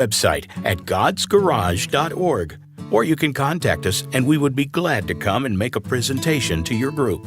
Website at godsgarage.org, or you can contact us and we would be glad to come and make a presentation to your group.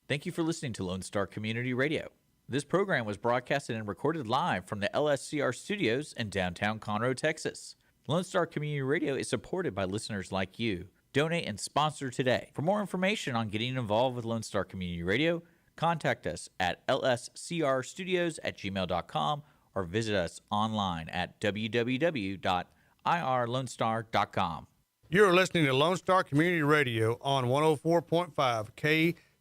Thank you for listening to Lone Star Community Radio. This program was broadcasted and recorded live from the LSCR studios in downtown Conroe, Texas. Lone Star Community Radio is supported by listeners like you. Donate and sponsor today. For more information on getting involved with Lone Star Community Radio, contact us at lscrstudios@gmail.com or visit us online at www.irlonestar.com. You're listening to Lone Star Community Radio on 104.5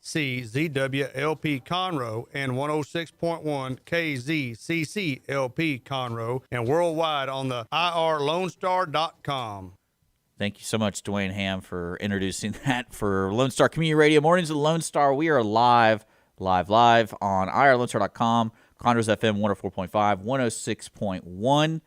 KCZWLP Conroe and 106.1 KZCCLP Conroe and worldwide on the irlonestar.com. Thank you so much, Dwayne Ham, for introducing that for Lone Star Community Radio. Mornings of the Lone Star. We are live on irlonestar.com, Conroe's FM 104.5, 106.1.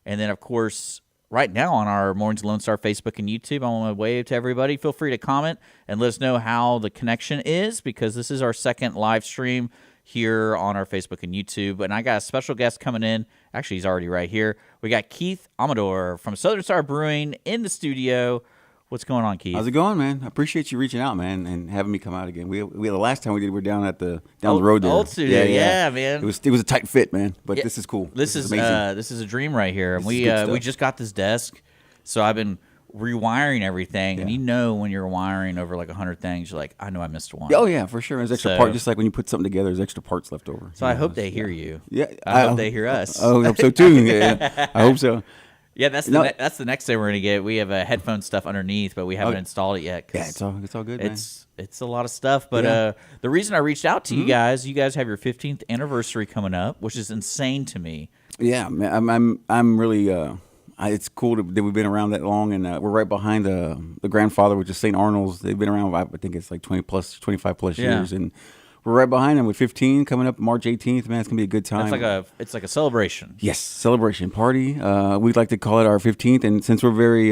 And then, of course, right now on our Mornings of the Lone Star Facebook and YouTube, I want to wave to everybody. Feel free to comment and let us know how the connection is, because this is our second live stream here on our Facebook and YouTube. And I got a special guest coming in. Actually, he's already right here. We got Keith Amador from Southern Star Brewing in the studio. What's going on, Keith? How's it going, man? I appreciate you reaching out, man, and having me come out again. We the last time we were down at the road there. Old studio, yeah, man. It was a tight fit, man. But this is cool. This is amazing. This is a dream right here. And we just got this desk, so I've been rewiring everything. Yeah. And you know when you're wiring over like 100 things, you're like, I know I missed one. Oh yeah, for sure. There's extra part, just like when you put something together, there's extra parts left over. So I hope they hear you. Yeah, I hope they hear us. Oh, I hope so too. Yeah, I hope so. Yeah, that's the next thing we're gonna get. We have headphone stuff underneath, but we haven't installed it yet. Yeah, it's all good, man. It's a lot of stuff. But the reason I reached out to you guys have your 15th anniversary coming up, which is insane to me. Yeah, man, I'm really. It's cool that we've been around that long, and we're right behind the grandfather, which is St. Arnold's. They've been around, I think it's like 25 plus years, and we're right behind them with 15 coming up March 18th. Man, it's gonna be a good time. It's like a celebration. Yes, celebration party. We'd like to call it our 15th, and since we're very,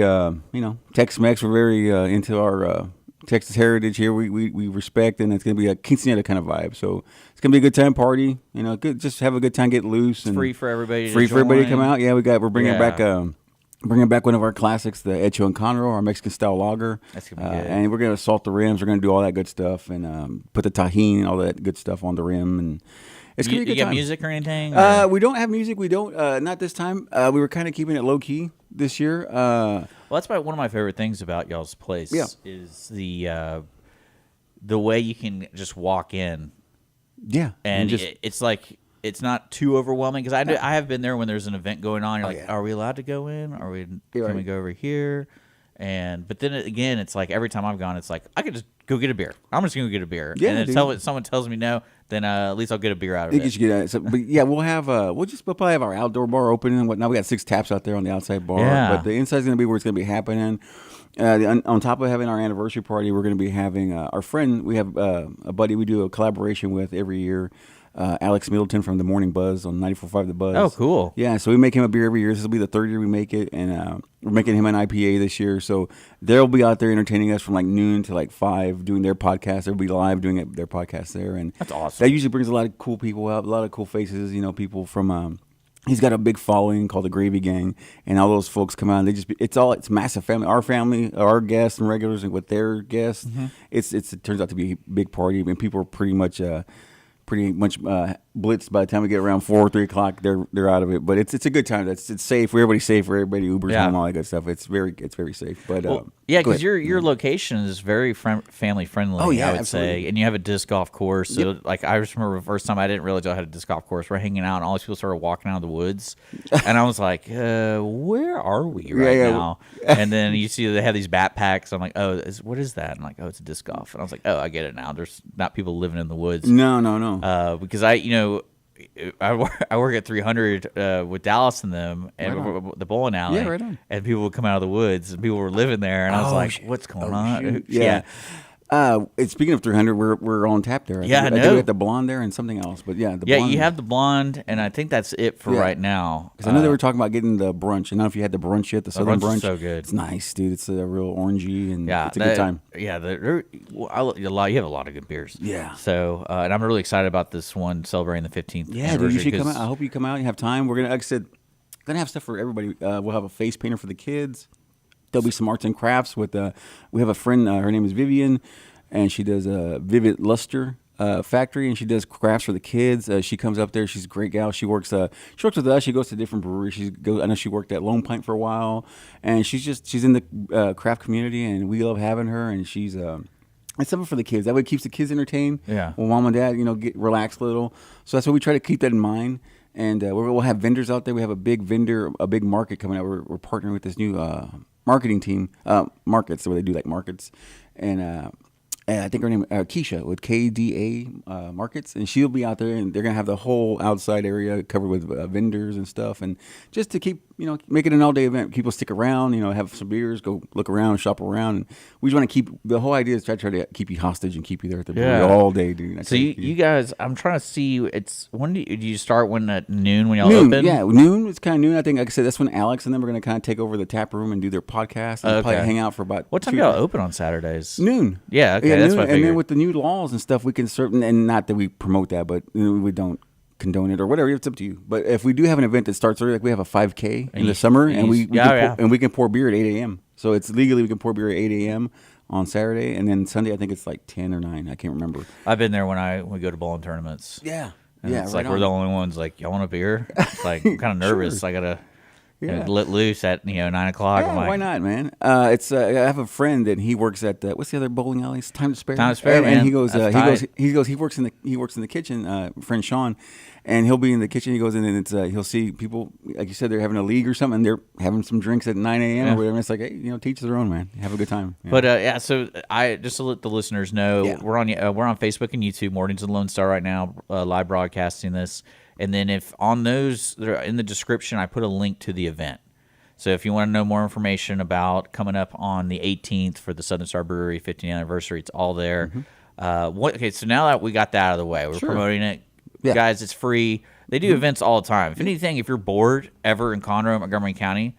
Tex-Mex, we're very into our Texas heritage here. We respect, and it's gonna be a quinceañera kind of vibe. So it's gonna be a good time party. Just have a good time, get loose. It's free for everybody. Free for everybody to come out. Yeah, we're bringing back. Bringing back one of our classics, the Hecho and Conroe, our Mexican-style lager. That's going to be good. And we're going to salt the rims. We're going to do all that good stuff and put the tahini and all that good stuff on the rim. And it's going to be a good time. You get music or anything? We don't have music. We don't. Not this time. We were kind of keeping it low-key this year. Well, that's probably one of my favorite things about y'all's place is the way you can just walk in. Yeah. And it's like... It's not too overwhelming, because I have been there when there's an event going on. You're are we allowed to go in? Can we go over here? But then again, it's like every time I've gone, it's like I could just go get a beer. I'm just going to get a beer. Yeah, and then someone tells me no, then at least I'll get a beer out of it. You should get it. So, but yeah, we'll probably have our outdoor bar open and whatnot. We got 6 taps out there on the outside bar, but the inside's going to be where it's going to be happening. On top of having our anniversary party, we're going to be having our friend. We have a buddy we do a collaboration with every year. Alex Middleton from the Morning Buzz on 94.5 The Buzz. Oh, cool. Yeah, so we make him a beer every year. This will be the 3rd year we make it, and we're making him an IPA this year. So they'll be out there entertaining us from like noon to like 5 doing their podcast. They'll be live doing their podcast there. And that's awesome. That usually brings a lot of cool people out, a lot of cool faces, people from... He's got a big following called the Gravy Gang, and all those folks come out. And it's massive family. Our guests and regulars, and with their guests, it turns out to be a big party. And people are pretty much blitzed by the time we get around 4 or 3 o'clock. They're out of it, but it's a good time. It's safe. Everybody's safe. Everybody Ubers home, all that good stuff. It's very safe. But because your location is very family friendly. Oh yeah, I would say, and you have a disc golf course. So like I just remember the first time I didn't realize I had a disc golf course. We're hanging out, and all these people started walking out of the woods, and I was like, where are we now? And then you see they have these backpacks. I'm like, what is that? And I'm like, it's a disc golf. And I was like, I get it now. There's not people living in the woods. No. Because I work at 300 with Dallas and them, and the bowling alley. Yeah, right on. And people would come out of the woods, and people were living there, and I was like, "What's going on?" Shoot. Yeah. Speaking of 300, we're on tap there. I know. I think we have the blonde there and something else, but blonde. You have the blonde, and I think that's it for right now. Because I know they were talking about getting the brunch. I don't know if you had the brunch yet. The Southern brunch is so good. It's nice, dude. It's a real orangey, and it's a good time. Yeah, you have a lot of good beers. Yeah. So, and I'm really excited about this one celebrating the 15th. Yeah, dude, you should come out. I hope you come out. You have time. We're gonna, like I said, Gonna have stuff for everybody. We'll have a face painter for the kids. There'll be some arts and crafts with. We have a friend. Her name is Vivian, and she does Vivid Luster Factory, and she does crafts for the kids. She comes up there. She's a great gal. She works with us. She goes to different breweries. I know she worked at Lone Pint for a while, and she's in the craft community, and we love having her. And she's it's something for the kids. That way, it keeps the kids entertained. Yeah. Well, mom and dad, get relaxed a little. So that's what we try to keep that in mind. And we'll have vendors out there. We have a big market coming out. We're partnering with this new marketing team, markets, where they do like markets. And I think her name Keisha with KDA Markets, and she'll be out there, and they're gonna have the whole outside area covered with vendors and stuff, and just to keep make it an all day event. People stick around, have some beers, go look around, shop around, and we just want to keep the whole idea is try to keep you hostage and keep you there at the brewery all day, dude. So you guys, I'm trying to see. It's when do you start? When at noon when y'all noon, open? Yeah, noon. It's kind of noon. I think, like I said, that's when Alex and them are gonna kind of take over the tap room and do their podcast and probably hang out for about. What time do y'all open on Saturdays? Noon. Yeah, okay, that's what I figured. And then with the new laws and stuff, we can certain, and not that we promote that, but we don't condone it or whatever. It's up to you. But if we do have an event that starts early, like we have a 5K in the summer, and we can pour beer at 8 a.m. So it's legally we can pour beer at 8 a.m. on Saturday, and then Sunday I think it's like 10 or 9. I can't remember. I've been there when we go to bowling tournaments. Yeah. And it's like we're the only ones like, y'all want a beer? It's like I'm kind of nervous. Sure. I gotta let loose at 9 o'clock. Yeah, why not, man? I have a friend that he works at what's the other bowling alley? Time to Spare. Time to Spare, man. And he goes, he works in the kitchen. Friend Sean, and he'll be in the kitchen. He goes in and it's he'll see people, like you said, they're having a league or something. And they're having some drinks at 9 a.m. or whatever. And it's like, hey, teach their own, man. Have a good time. Yeah. But so I just to let the listeners know, we're on Facebook and YouTube, Mornings of Lone Star right now, live broadcasting this. And then if on those, in the description, I put a link to the event. So if you want to know more information about coming up on the 18th for the Southern Star Brewery 50th anniversary, it's all there. Mm-hmm. So now that we got that out of the way, we're promoting it. Yeah. Guys, it's free. They do events all the time. If anything, if you're bored ever in Conroe, Montgomery County,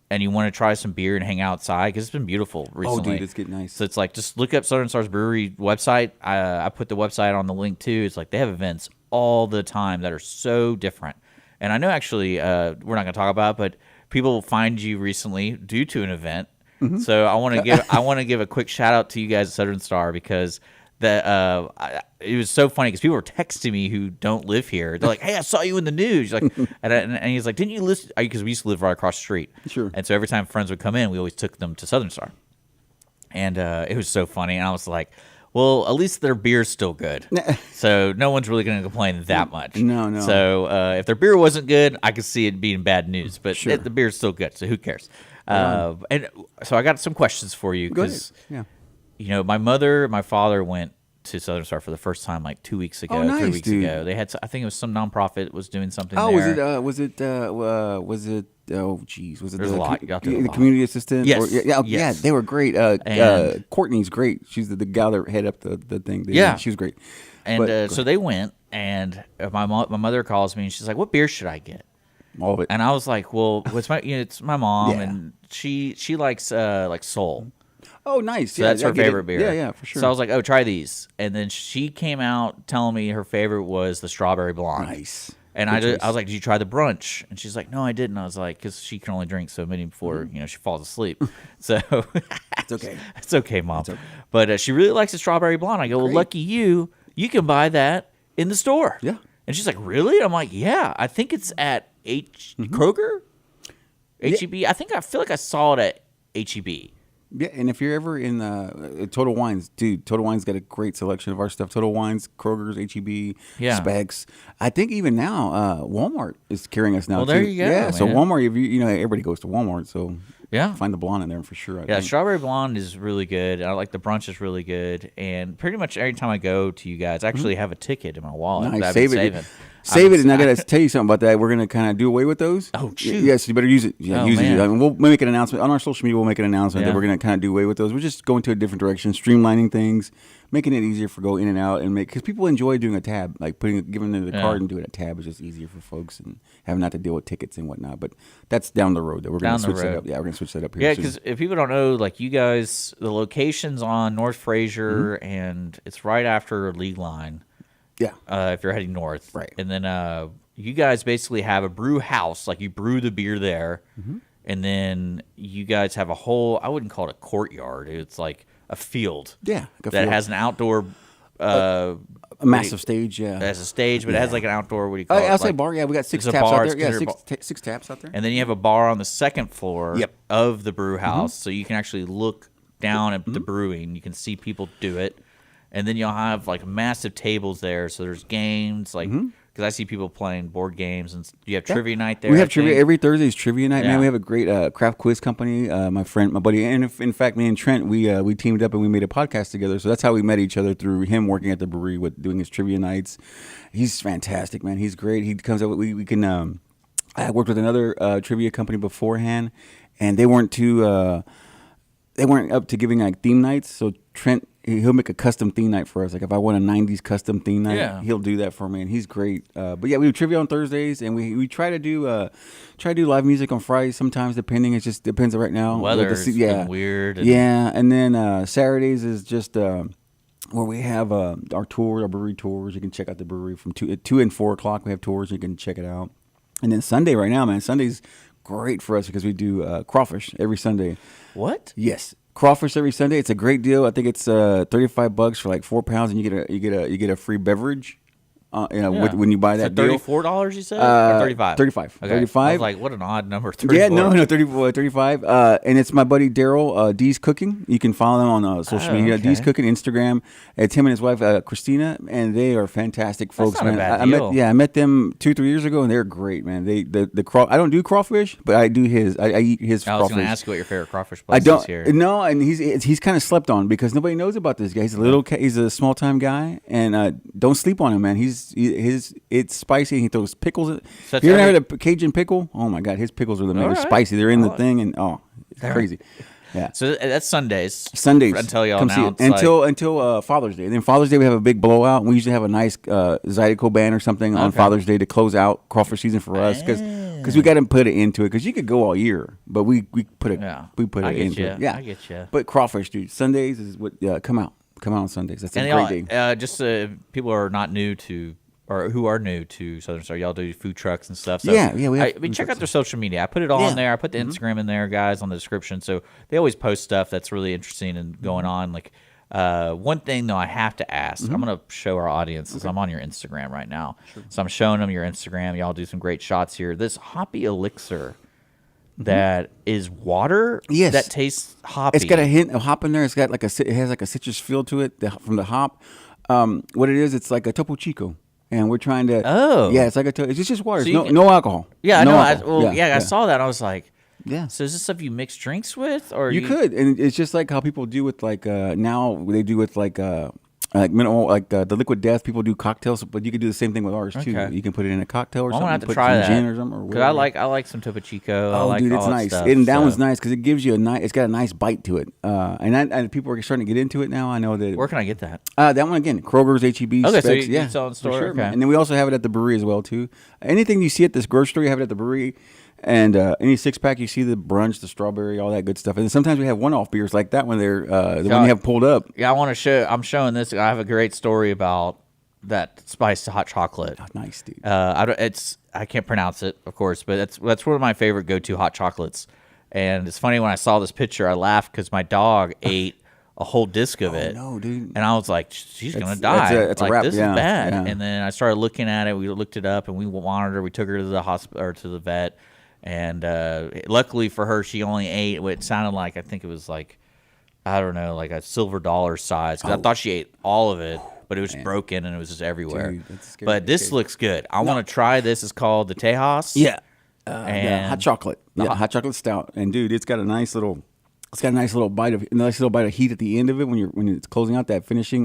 and you want to try some beer and hang outside, because it's been beautiful recently. Oh, dude, it's getting nice. So it's like, just look up Southern Star's Brewery website. I put the website on the link too. It's like they have events all the time that are so different. And I know actually, we're not going to talk about it, but people find you recently due to an event. Mm-hmm. So I want to give a quick shout out to you guys at Southern Star, because it was so funny because people were texting me who don't live here. They're like, "Hey, I saw you in the news." Like, and he's like, "Didn't you listen?" Because we used to live right across the street. Sure. And so every time friends would come in, we always took them to Southern Star, and it was so funny. And I was like, well, at least their beer's still good. So no one's really going to complain that much. No. So if their beer wasn't good, I could see it being bad news. But the beer's still good, so who cares? And so I got some questions for you. Because, my mother, my father went to Southern Star for the first time like 2 weeks ago, 3 weeks ago. They had, I think it was some nonprofit was doing something there. Was it? Oh, geez, was it? There's a lot. You got the community assistant? Yes. Yeah, they were great. Courtney's great. She's the gal that head up the thing. She was great. And so they went, and my mother calls me, and she's like, "What beer should I get?" All of it. And I was like, "Well, it's my mom, and she likes like Soul." Oh, nice. So that's her favorite beer. Yeah, for sure. So I was like, "Oh, try these." And then she came out telling me her favorite was the strawberry blonde. Nice. And I was like, "Did you try the brunch?" And she's like, "No, I didn't." I was like, "Because she can only drink so many before she falls asleep." So it's okay. It's okay, Mom. It's okay. But she really likes the strawberry blonde. I go, "Well, lucky you. You can buy that in the store." Yeah. And she's like, "Really?" I'm like, "Yeah. I think it's at Kroger, H-E-B. I feel like I saw it at H-E-B." Yeah, and if you're ever in Total Wines, dude, Total Wines got a great selection of our stuff. Total Wines, Kroger's, H-E-B, Specs. I think even now, Walmart is carrying us now. Well, there you go. Yeah, man. so Walmart, if everybody goes to Walmart, so find the blonde in there for sure. I think. Strawberry blonde is really good. I like the brunch is really good, and pretty much every time I go to you guys, I actually have a ticket in my wallet. Nice, save it, and I got to tell you something about that. We're going to kind of do away with those. Oh, shoot. Yes, you better use it. Yeah, use it. I mean, we'll make an announcement. On our social media, we'll make an announcement that we're going to kind of do away with those. We're just going to a different direction, streamlining things, making it easier for go in and out, and because people enjoy doing a tab, like giving them the card and doing a tab is just easier for folks and having not to deal with tickets and whatnot. But that's down the road that we're going to switch that up. Yeah, we're going to switch that up here. Yeah, because if people don't know, like you guys, the location's on North Fraser, and it's right after League Line. Yeah. If you're heading north. Right. And then you guys basically have a brew house, like you brew the beer there, and then you guys have a whole, I wouldn't call it a courtyard. It's like a field. Yeah, like a that field. has an outdoor A massive stage, yeah. It has a stage, but it has like an outdoor, what do you call it? Outside Like, bar, yeah. We got 6 it's a taps bar, out it's there. Yeah, considered six taps out there. and then you have a bar on the second floor Yep. of the brew house, so you can actually look down at the brewing. You can see people do it, and then you'll have like massive tables there. So there's games, like because I see people playing board games, and you have trivia night there. We have I trivia think. every Thursday. Is trivia night, Yeah. man. We have a great craft quiz company. My buddy, and in fact, me and Trent, we teamed up and we made a podcast together. So that's how we met each other, through him working at the brewery with doing his trivia nights. He's fantastic, man. He's great. He comes up with we can. I worked with another trivia company beforehand, and they weren't up to giving like theme nights. So Trent, he'll make a custom theme night for us. Like if I want a 90s custom theme night, Yeah. he'll do that for me, and he's great. But yeah, we do trivia on Thursdays, and we try to do live music on Fridays sometimes, depending. It just depends right now. Weather With has been weird. And Yeah, and then Saturdays is just where we have our tours, our brewery tours. You can check out the brewery from 2 and 4 o'clock. We have tours. You can check it out. And then Sunday right now, man. Sunday's great for us because we do crawfish every Sunday. What? Yes, crawfish every Sunday. It's a great deal. I think it's $35 for like 4 pounds, and you get a free beverage. When you buy that deal. $34, you said, or 35? 35. Okay. 35. I was like, what an odd number. 34. Yeah, no, 35. And it's my buddy Daryl, D's Cooking. You can follow them on social media. okay. D's Cooking, Instagram. It's him and his wife, Christina, and they are fantastic folks, not a man. bad deal. I met them 2-3 years ago, and they're great, man. I don't do crawfish, but I do his. I eat his I was crawfish. going to ask you what your favorite crawfish I place don't is here. no, and he's kind of slept on because nobody knows about this guy. He's he's a small time guy, and don't sleep on him, man. It's spicy. And he throws pickles. So Have you ever had a Cajun pickle? Oh my God, his pickles are they're right. spicy. They're in the thing, and it's crazy. Yeah. So that's Sundays. Sundays Until y'all come see it. announce. until Father's Day. And then Father's Day we have a big blowout. We usually have a nice Zydeco band or something on Okay. Father's Day to close out crawfish season for us because we got to put it into it because you could go all year, but we put it I get into you. it. Yeah, I get you. But crawfish, dude, Sundays is what come out on Sundays. That's a great day. Just people are not new to, or who are new to Southern Star, y'all do food trucks and stuff. So Yeah, we have food check out trucks. their social media. I put it all Yeah. in there. I put the Instagram in there, guys, on the description. So they always post stuff that's really interesting and going on. Like one thing though, I have to ask. I'm gonna show our audience. I'm on your Instagram right now, so I'm showing them your Instagram. Y'all do some great shots here. This hoppy elixir. That is water. Yes. that tastes hoppy. It's got a hint of hop in there. It's got it has like a citrus feel to it from the hop. What it is, it's like a Topo Chico. And we're trying to. Oh. Yeah, it's like it's just water. So It's you can- no alcohol. Yeah, I No know. alcohol. I saw that. I was like, Yeah. so is this stuff you mix drinks with, or You could, and it's just like how people do with like now they do with like mineral, like the Liquid Death. People do cocktails, but you can do the same thing with ours too. Okay. You can put it in a cocktail or I'm something. gonna have to put try some that. gin or something. Or Because whatever. I like some Topo Chico. I Oh, like dude, all it's that nice. stuff, And that so. one's nice because it gives you a nice. It's got a nice bite to it. And people are starting to get into it now. I know that. Where can I get that? That one again, Kroger's, HEB. Okay, so Specs, you sell in the for store? sure, man. Okay. And then we also have it at the brewery as well too. Anything you see at this grocery store, you have it at the brewery. And any 6-pack, you see the brunch, the strawberry, all that good stuff. And sometimes we have one-off beers like that one there, the one you have pulled up. Yeah, I want to show. I'm showing this. I have a great story about that spiced hot chocolate. Oh, nice, dude. I can't pronounce it, of course, but that's one of my favorite go-to hot chocolates. And it's funny when I saw this picture, I laughed because my dog ate a whole disc of it. No, dude. And I was like, she's gonna That's die. a like, wrap, this yeah, is bad. yeah. And then I started looking at it. We looked it up, and we monitored her. We took her to the hospital or to the vet. And luckily for her, she only ate what sounded like, I think it was like, I don't know, like a silver dollar size. Because I thought she ate all of it, but it was broken and it was just everywhere. Dude, that's scary, but this that's scary. looks good. I want to try this. It's called the Tejas. Yeah. And hot chocolate. Yeah, hot chocolate stout. And dude, it's got a nice little bite of heat at the end of it when it's closing out that finishing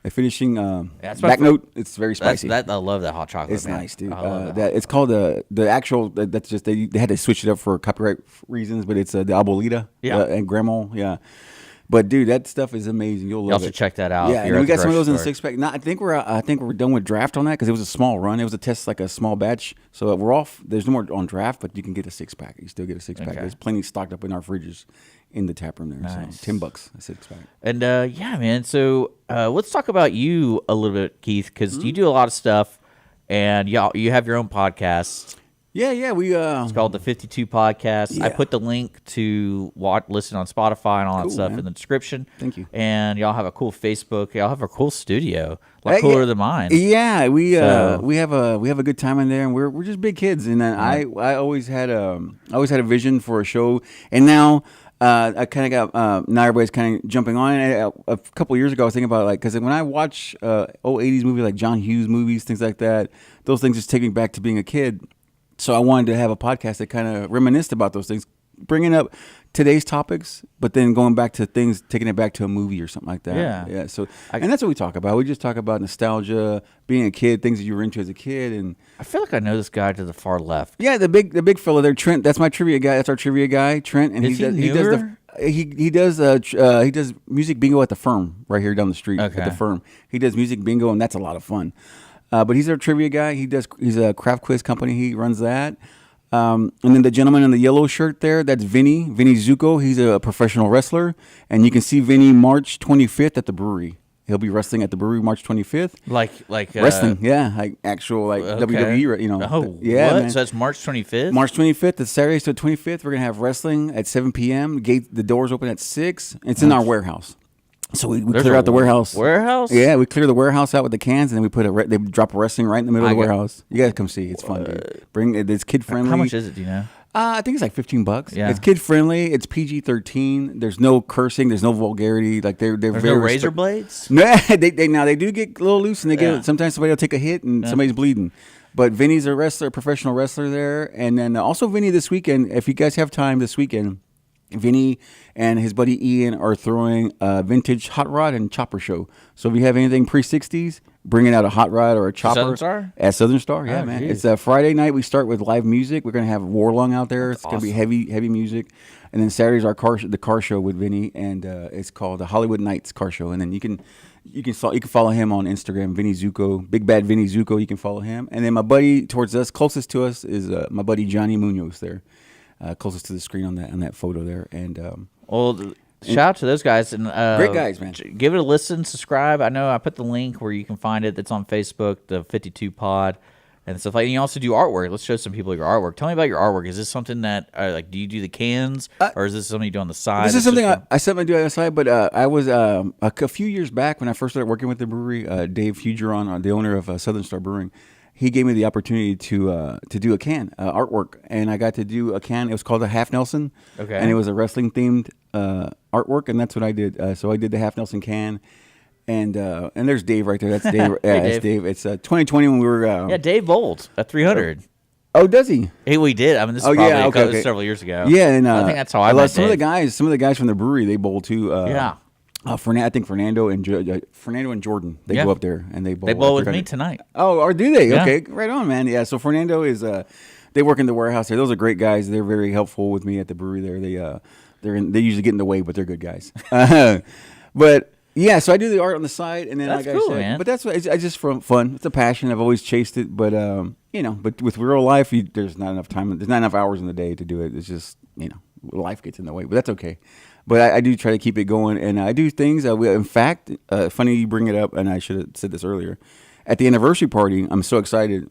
that's my back note. It's very spicy. I love that hot chocolate. It's man. nice, dude. I love That it's called the actual. That's just they had to switch it up for copyright reasons, but it's the Abuelita. Yeah. And Grandma. Yeah. But dude, that stuff is amazing. You'll love Y'all it. should check that out. Yeah, if you're and we at the got some of those in the grocery 6-pack. I think we're done with draft on that because it was a small run. It was a test, like a small batch. So we're off. There's no more on draft, but you can get a 6-pack. You still get a 6-pack. Okay. There's plenty stocked up in our fridges in the tap room there. Nice. So $10 a 6-pack. And yeah, man. So let's talk about you a little bit, Keith, because you do a lot of stuff, and you have your own podcast. Yeah, we It's called the 52 Podcast. Yeah. I put the link to listen on Spotify and all that Cool, stuff man. in the description. Thank you. And y'all have a cool Facebook. Y'all have a cool studio, a lot cooler than mine. Yeah, we So- we have a good time in there, and we're just big kids. And then I always had a vision for a show, and now I kind of got now everybody's kind of jumping on. And a couple of years ago, I was thinking about because when I watch old 80s movies like John Hughes movies, things like that, those things just take me back to being a kid. So I wanted to have a podcast that kind of reminisced about those things, bringing up today's topics, but then going back to things, taking it back to a movie or something like that. Yeah. So and that's what we talk about. We just talk about nostalgia, being a kid, things that you were into as a kid, and I feel like I know this guy to the far left. yeah, the big fella there, Trent. That's my trivia guy. That's our trivia guy, Trent. And Is he does newer? he does music bingo at the Firm right here down the street Okay. at the Firm. He does music bingo, and that's a lot of fun. But he's our trivia guy. He's a craft quiz company. He runs that. And then the gentleman in the yellow shirt there, that's Vinny Zuko. He's a professional wrestler, and you can see Vinny March 25th at the brewery. He'll be wrestling at the brewery March 25th. Like Wrestling, yeah, like actual WWE, right, yeah. man. So that's March 25th. March 25th, it's Saturday, so 25th, we're gonna have wrestling at 7 p.m. The doors open at 6. It's in our warehouse, so we There's clear a out the warehouse. Warehouse? Yeah, we clear the warehouse out with the cans, and then we put they drop a wrestling right in the middle of the warehouse. You guys come see, it's fun, dude. Bring it. It's kid friendly. How much is it? Do you know? I think it's like $15. Yeah. It's kid friendly. It's PG-13. There's no cursing. There's no vulgarity. Like they're There's very no razor blades. No, they do get a little loose, and they Yeah. get sometimes somebody will take a hit and somebody's bleeding. But Vinny's a wrestler, a professional wrestler there, and then also Vinny this weekend. If you guys have time this weekend, Vinny and his buddy Ian are throwing a vintage hot rod and chopper show. So if you have anything pre-60s, bringing out a hot rod or a chopper. Southern Star? At Southern Star, yeah, Oh, man. geez. It's a Friday night. We start with live music. We're going to have Warlung out there. It's going to be heavy music. And then Saturday's the car show with Vinny, and it's called the Hollywood Nights Car Show. And then you can follow him on Instagram, Vinny Zuko, Big Bad Vinny Zuko. You can follow him. And then my buddy towards us, closest to us, is my buddy Johnny Munoz there. Closest to the screen on that photo there, and Shout out to those guys and great guys, man. Give it a listen, subscribe. I know I put the link where you can find it. That's on Facebook, the 52 Pod, and stuff like. And you also do artwork. Let's show some people your artwork. Tell me about your artwork. Is this something that do you do the cans, or is this something you do on the side? This is something I certainly do on the side, but I was a few years back when I first started working with the brewery. Dave Hugeron, the owner of Southern Star Brewing, he gave me the opportunity to do a can artwork, and I got to do a can. It was called a Half Nelson, Okay. and it was a wrestling themed artwork, and that's what I did. So I did the Half Nelson can, and there's Dave right there. That's Dave. Yeah, that's Dave. It's 2020 when we were. Yeah, Dave Bolt at 300. Oh, does he? Hey, we did. I mean, this is probably several years ago. Yeah, and I think that's how I love met some of the Dave. guys. Some of the guys from the brewery they bowl too. Yeah. I think Fernando and Jordan they Yeah. go up there and they bowl. They bowl at with me 300. tonight. Oh, or do they? Yeah. Okay, right on, man. Yeah. So Fernando is they work in the warehouse there. Those are great guys. They're very helpful with me at the brewery there. They usually get in the way, but they're good guys. But yeah, so I do the art on the side, and then That's like cool, I said, man. but that's what it's just for fun. It's a passion. I've always chased it, but but with real life, there's not enough time. There's not enough hours in the day to do it. It's just life gets in the way, but that's okay. But I do try to keep it going, and I do things. In fact, funny you bring it up, and I should have said this earlier. At the anniversary party, I'm so excited.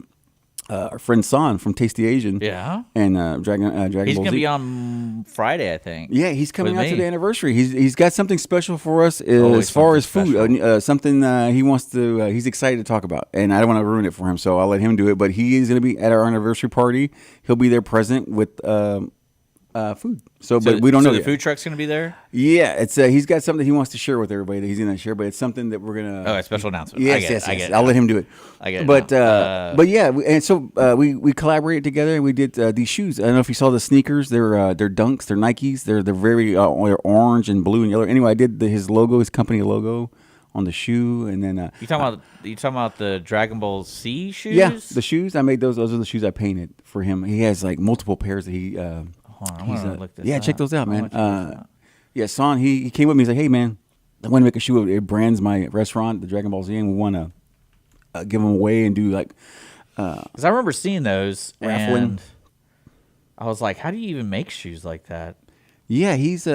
Our friend San from Tasty Asian, Yeah. and Dragon He's Ball going to Z. be on Friday, I think. Yeah, he's coming with out to me. the anniversary. He's got something special for us Always as far as something food. special. Something he wants to. He's excited to talk about, and I don't want to ruin it for him, so I'll let him do it. But he is going to be at our anniversary party. He'll be there present with food. But we don't know the yet. food truck's going to be there? Yeah, it's he's got something he wants to share with everybody that he's going to share, but it's something that we're gonna. Oh, a special announcement. Yes, I get it. I'll let him do it. I get it But now. but yeah, we collaborated together and we did these shoes. I don't know if you saw the sneakers. They're Dunks. They're Nikes. They're very they're orange and blue and yellow. Anyway, I did his company logo on the shoe, and then You talking about the Dragon Ball Z shoes? yeah, the shoes I made those. Those are the shoes I painted for him. He has like multiple pairs that he. Hold on, I want to look this yeah, up. check those out, I man. wanna check this out. Yeah, Son, he came with me. He's like, hey, man, I want to make a shoe. It brands my restaurant, the Dragon Ball Z, and we want to give them away and do like. Because I remember seeing those, Raffling. and I was like, how do you even make shoes like that? Yeah, he's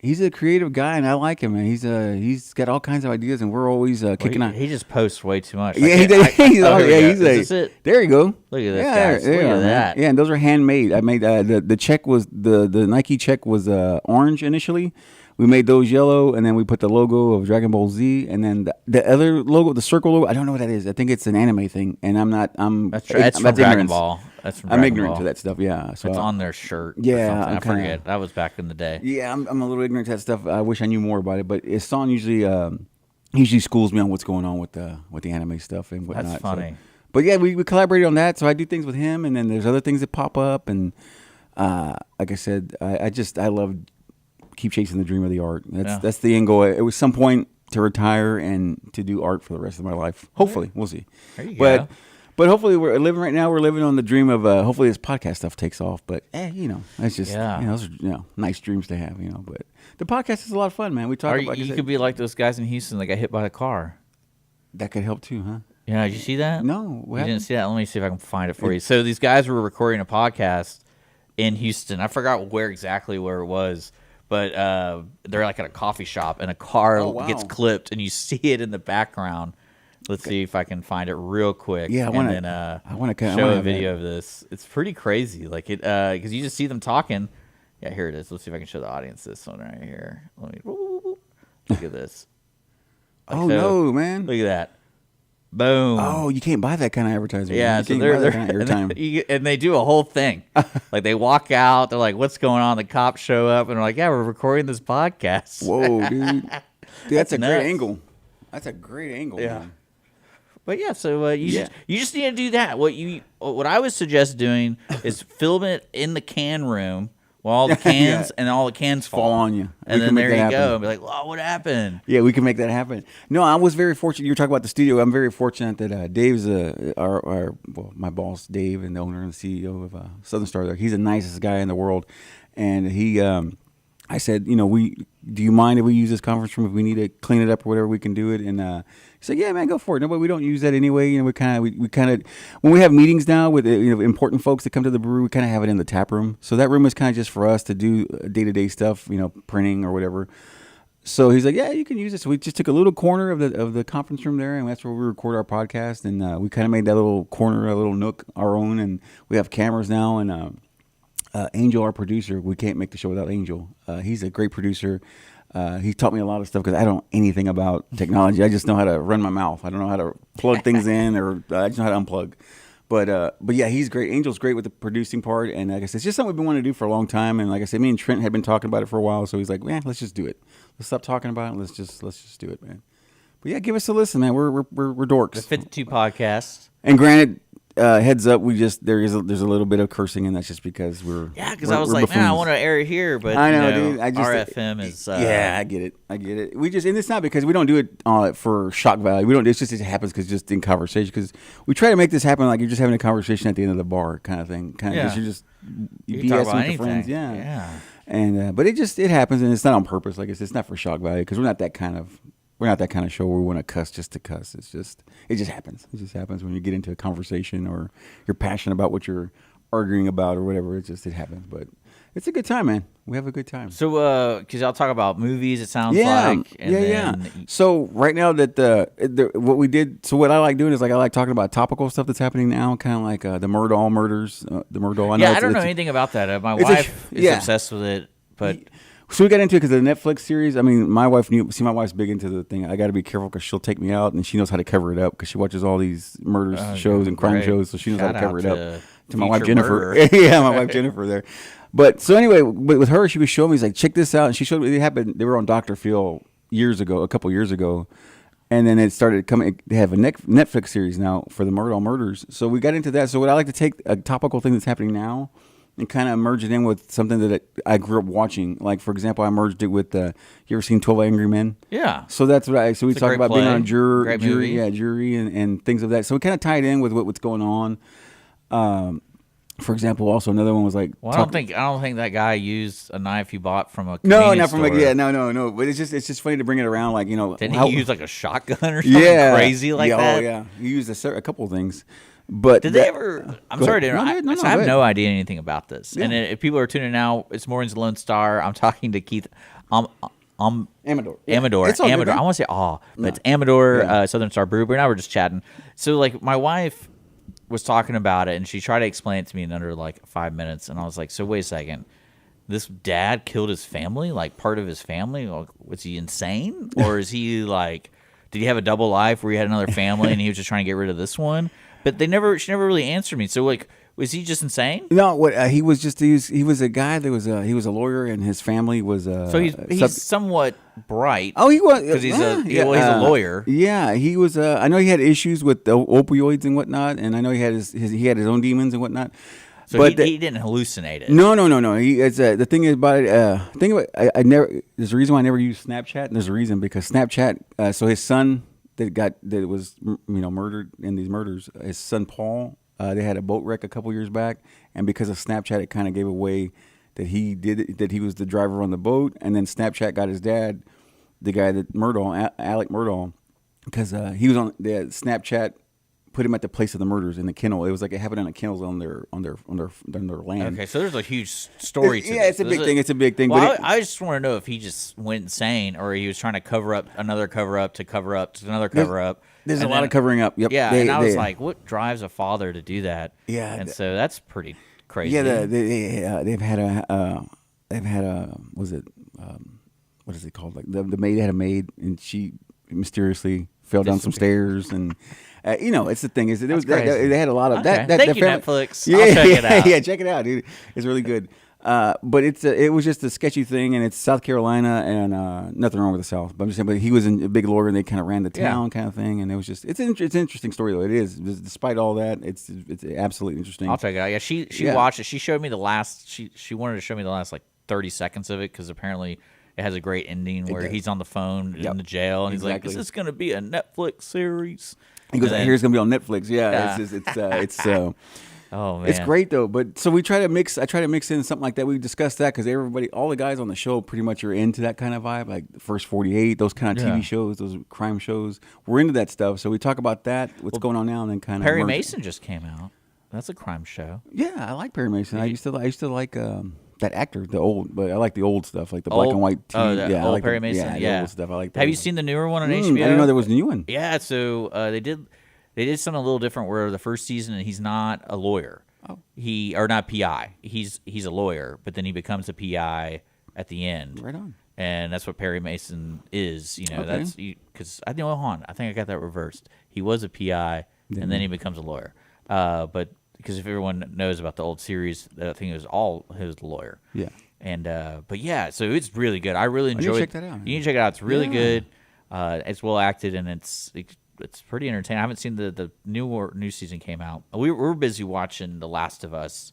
He's a creative guy, and I like him, man. He's got all kinds of ideas, and we're always kicking out. He just posts way too much. Yeah, Is this it? There you go. Look at this, guys. Look at that. Yeah, and those are handmade. I made the check was the Nike check was orange initially. We made those yellow, and then we put the logo of Dragon Ball Z, and then the other logo, the circle logo. I don't know what that is. I think it's an anime thing, and That's from Dragon Ball. That's from I'm Dragon ignorant Ball. to that stuff. Yeah, so It's on their shirt. Yeah, I forget. That was back in the day. Yeah, I'm a little ignorant to that stuff. I wish I knew more about it, but Hassan usually schools me on what's going on with the anime stuff and whatnot. That's funny. So, but yeah, we collaborated on that. So I do things with him, and then there's other things that pop up, and like I said, I love keep chasing the dream of the art. That's the end goal. It was some point to retire and to do art for the rest of my life. Hopefully, we'll see. There you go. But hopefully we're living on the dream of hopefully this podcast stuff takes off. But that's just those are nice dreams to have. But the podcast is a lot of fun, man. We talk about you could be like those guys in Houston that got hit by a car. That could help too, huh? Yeah, did you see that? No, you didn't see that. Let me see if I can find it for you. So these guys were recording a podcast in Houston. I forgot where it was. But they're like at a coffee shop, and a car gets clipped, and you see it in the background. Let's see if I can find it real quick. Yeah, I want to show a video of this. It's pretty crazy, like it, because you just see them talking. Yeah, here it is. Let's see if I can show the audience this one right here. Let me look at this. No, man! Look at that. Boom. Oh, you can't buy that kind of advertising. Yeah, so they're kind of airtime. And they do a whole thing. Like they walk out, they're like, "What's going on?" The cops show up and they're like, "Yeah, we're recording this podcast." Whoa, dude! That's a great angle. That's a great angle. Yeah. Man. But yeah, so you just need to do that. What I would suggest doing is film it in the can room. Well, all the cans and all the cans fall on you, and then there you go. And be like, "Oh, what happened?" Yeah, we can make that happen. No, I was very fortunate. You were talking about the studio. I'm very fortunate that Dave's my boss, Dave, and the owner and the CEO of Southern Star. There, he's the nicest guy in the world, and he. I said, do you mind if we use this conference room? If we need to clean it up or whatever, we can do it. And he said, yeah, man, go for it. No, but we don't use that anyway. We kind of, when we have meetings now with important folks that come to the brewery, we kind of have it in the tap room. So that room is kind of just for us to do day-to-day stuff, printing or whatever. So he's like, yeah, you can use it. So we just took a little corner of the conference room there, and that's where we record our podcast. And we kind of made that little corner, a little nook our own. And we have cameras now, and Angel, our producer, we can't make the show without Angel. He's a great producer. He taught me a lot of stuff because I don't know anything about technology. I just know how to run my mouth. I don't know how to plug things in, or I just know how to unplug. But yeah, he's great. Angel's great with the producing part, and like I said, it's just something we've been wanting to do for a long time. And like I said, me and Trent had been talking about it for a while, so he's like, man, let's just do it. Let's stop talking about it. Let's just do it, man. But yeah, give us a listen, man. We're dorks. The 52 podcast. And granted, heads up, there's a little bit of cursing, and that's just because because I was like, man, I want to air it here, but I know, dude. RFM is I get it. We just, and it's not because we don't do it for shock value. We don't. It's just it happens because just in conversation, because we try to make this happen like you're just having a conversation at the end of the bar kind of thing. You're just BSing with your friends, yeah. And but it happens, and it's not on purpose. Like it's not for shock value because we're not that kind of show where we want to cuss just to cuss. It just happens. It just happens when you get into a conversation or you're passionate about what you're arguing about or whatever. It happens. But it's a good time, man. We have a good time. So, because I'll talk about movies, it sounds like. Yeah. So right now what we did, so what I like doing is I like talking about topical stuff that's happening now, kind of like the Murdahl murders. The Murdahl. I don't know anything about that. My wife is obsessed with it, but. So we got into it because of the Netflix series. I mean, my wife my wife's big into the thing. I got to be careful because she'll take me out, and she knows how to cover it up because she watches all these murders shows and crime shows, so she knows how to cover it up. To my wife Jennifer, yeah, my wife Jennifer there. But so anyway, with her, she was showing me, he's like, check this out, and she showed me it happened. They were on Dr. Phil a couple years ago, and then it started coming. They have a Netflix series now for the Murdahl murders. So we got into that. So what I like to take a topical thing that's happening now and kind of merge it in with something that I grew up watching. Like, for example, I merged it with, you ever seen 12 Angry Men? Yeah. So that's what we talk about play. being on jury, movie. and things of that. So we kind of tied in with what's going on. For example, also another one was like. Well, I don't think that guy used a knife you bought from a no, not store. from no. But it's just funny to bring it around, like Didn't he use like a shotgun or something crazy like that? Oh yeah, he used a couple of things. But did they ever? I'm sorry to interrupt. I have no idea anything about this. Yeah. And if people are tuning in now, it's Mornings Lone Star. I'm talking to Keith. Amador. Amador. It's all good, Amador. man. I want to say but No. it's Amador, Yeah. Southern Star Brew. And I were just chatting. So, like, my wife was talking about it, and she tried to explain it to me in under, like, 5 minutes. And I was like, so wait a second. This dad killed his family, like, part of his family? Like, was he insane? Or is he, like, did he have a double life where he had another family and he was just trying to get rid of this one? But she never really answered me. So, like, was he just insane? No, what he was a guy that was he was a lawyer, and his family was So he's somewhat bright. Oh, he was because he's he's a lawyer. Yeah, he was. I know he had issues with the opioids and whatnot, and I know he had his own demons and whatnot. So but he didn't hallucinate it. No. The thing is about it. I never. There's a reason why I never used Snapchat, and there's a reason because Snapchat. So his son that was murdered in these murders. His son Paul. They had a boat wreck a couple years back, and because of Snapchat, it kind of gave away that he was the driver on the boat, and then Snapchat got his dad, the guy that Alec Murdaugh, because he was on the Snapchat put him at the place of the murders in the kennel. It was like it happened in the kennels on their land. Okay, so there's a huge story to yeah, this. it's a big thing. It's a big thing. Well, But I just want to know if he just went insane or he was trying to cover up another cover up to cover up to another cover up. There's a lot of covering up. Yep. Yeah, and I was like, what drives a father to do that? Yeah, and so that's pretty crazy. Yeah, they've had was it what is it called? Like the maid had a maid, and she mysteriously fell down some stairs, and it's the thing is they had a lot of that. Thank you, Netflix. Yeah, I'll check it out. Yeah, check it out, dude. It's really good. But it was just a sketchy thing, and it's South Carolina, and nothing wrong with the South. But I'm just saying, but he was a big lawyer, and they kind of ran the town, kind of thing, and it was just it's an interesting story though. It is, despite all that, it's absolutely interesting. I'll check it out. Yeah, she watched it. She showed me the last. She wanted to show me the last like 30 seconds of it because apparently it has a great ending where he's on the phone in the jail, and he's like, "Is this going to be a Netflix series?" He goes, "I hear it's going to be on Netflix." Yeah. It's Oh man, it's great though. But so I try to mix in something like that. We discussed that because all the guys on the show pretty much are into that kind of vibe, like the First 48, those kind of TV shows, those crime shows. We're into that stuff. So we talk about that, what's going on now, and then kind of Perry Mason just came out. That's a crime show. Yeah, I like Perry Mason. I used to like that actor, but I like the old stuff, like the black and white TV. I like Perry Mason. The old stuff. I like that. Have you seen the newer one on HBO? I didn't know there was a new one. Yeah, so they did something a little different where the first season he's not a lawyer. Oh. Not PI. He's a lawyer, but then he becomes a PI at the end. Right on. And that's what Perry Mason is. Okay. That's because I think I got that reversed. He was a PI, and then he becomes a lawyer. But because if everyone knows about the old series, I think it was all his lawyer. Yeah. And but yeah, so it's really good. I really enjoyed. You need to check that out. You need to check it out. It's really good. It's well acted, and it's pretty entertaining. I haven't seen the new season came out. We were busy watching The Last of Us.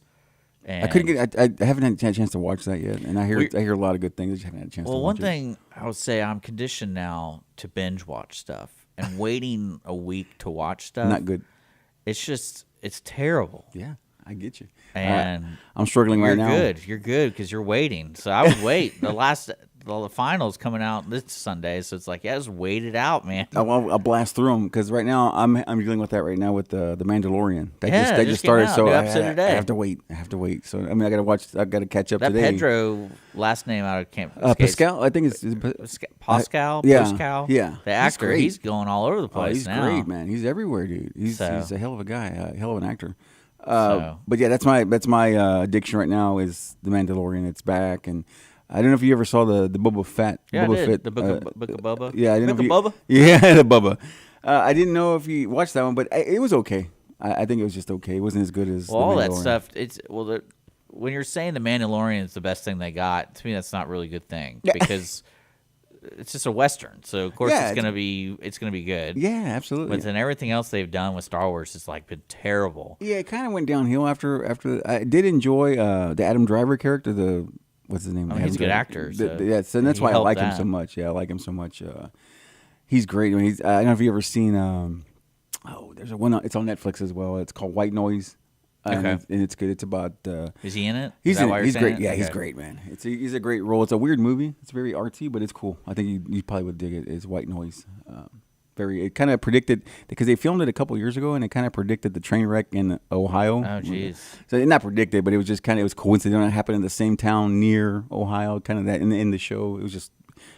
And I couldn't get. I haven't had a chance to watch that yet, and I hear a lot of good things. I just haven't had a chance. Well, to watch one thing I would say, I'm conditioned now to binge watch stuff, and waiting a week to watch stuff. Not good. It's terrible. Yeah, I get you. And I'm struggling right now. You're good because you're waiting. So I would wait. The finals coming out this Sunday, so it's like, just wait it out, man. I'll blast through them because right now I'm dealing with that right now with the Mandalorian. That just came started, out. so New I episode today. have to wait. So I mean, I got to catch up that today. Pedro last name I can't. Pascal, I think it's Pascal. yeah, Pascal. yeah. The actor, he's going all over the place. He's now. great, man. He's everywhere, dude. He's a hell of a guy, a hell of an actor. So. But yeah, that's my addiction right now is the Mandalorian. It's back, and I don't know if you ever saw the Boba Fett. Yeah, Boba I did. Fett, The Book of Bubba. Yeah, I didn't know Book if of you, Bubba. Yeah, the Bubba. I didn't know if you watched that one, but it was okay. I think it was just okay. It wasn't as good as all the that Mandalorian. stuff. When you're saying the Mandalorian is the best thing they got, to me that's not really a good thing because it's just a Western. So of course it's gonna be good. Yeah, absolutely. But then everything else they've done with Star Wars has been terrible. Yeah, it kind of went downhill after. I did enjoy the Adam Driver character. What's his name? He's a good actor. So that's why I like him that. so much. Yeah, I like him so much. He's great. I don't know if you ever seen. There's one. It's on Netflix as well. It's called White Noise. Okay. And it's good. It's about. Is he in it? He's in it. He's great. It? Yeah, Okay. he's great, man. He's a great role. It's a weird movie. It's very artsy, but it's cool. I think you probably would dig it. It's White Noise. It kind of predicted, because they filmed it a couple years ago, and it kind of predicted the train wreck in Ohio. Oh, jeez. So not predicted, but it was just kind of, it was coincidental. It happened in the same town near Ohio, kind of that in the show. It was just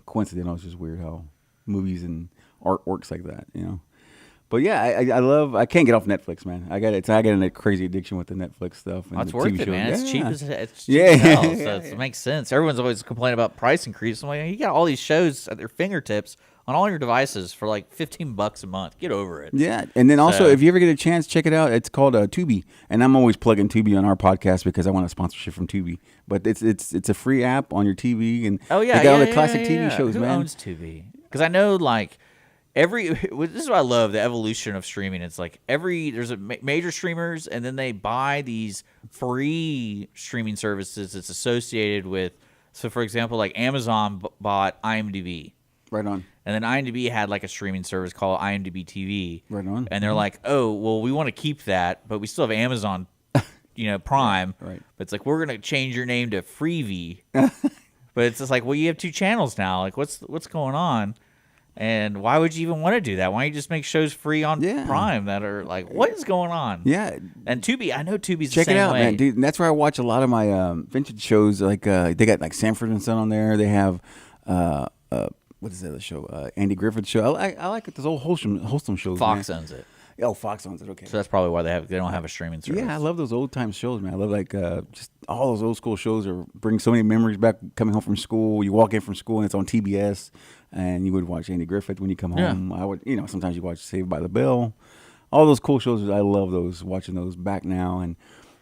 coincidental. It's just weird how movies and art works like that, you know. But yeah, I can't get off Netflix, man. I got a crazy addiction with the Netflix stuff. And That's the worth TV it, shows. man. It's cheap Yeah. as Yeah. hell, so it makes sense. Everyone's always complaining about price increase. I'm like, you got all these shows at their fingertips on all your devices for like $15 a month. Get over it. Yeah, and then also, So- if you ever get a chance, check it out. It's called Tubi, and I'm always plugging Tubi on our podcast because I want a sponsorship from Tubi. But it's a free app on your TV, and Oh yeah, they got all yeah, the classic yeah, TV yeah. shows, Who man. owns Tubi? Because I know like this is what I love, the evolution of streaming. It's like there's a major streamers, and then they buy these free streaming services that's associated with. So for example, like Amazon bought IMDb. Right on. And then IMDb had like a streaming service called IMDb TV. Right on. And they're like, oh, well, we want to keep that, but we still have Amazon, Prime. Right. But it's like, we're going to change your name to Freevee. But it's just like, well, you have 2 channels now. Like, what's going on? And why would you even want to do that? Why don't you just make shows free on Prime that are like, what is going on? Yeah. And Tubi, I know Tubi's Check the same it out, way. man, dude. And that's where I watch a lot of my vintage shows. Like they got like Sanford and Son on there. They have what is the other show? Andy Griffith's show. I like those old wholesome shows. Fox man. owns it. Oh, Fox owns it. Okay. So that's probably why they don't have a streaming service. Yeah, I love those old time shows, man. I love like just all those old school shows or bring so many memories back. Coming home from school, you walk in from school and it's on TBS, and you would watch Andy Griffith when you come home. I would, sometimes you watch Saved by the Bell. All those cool shows, I love those. Watching those back now, and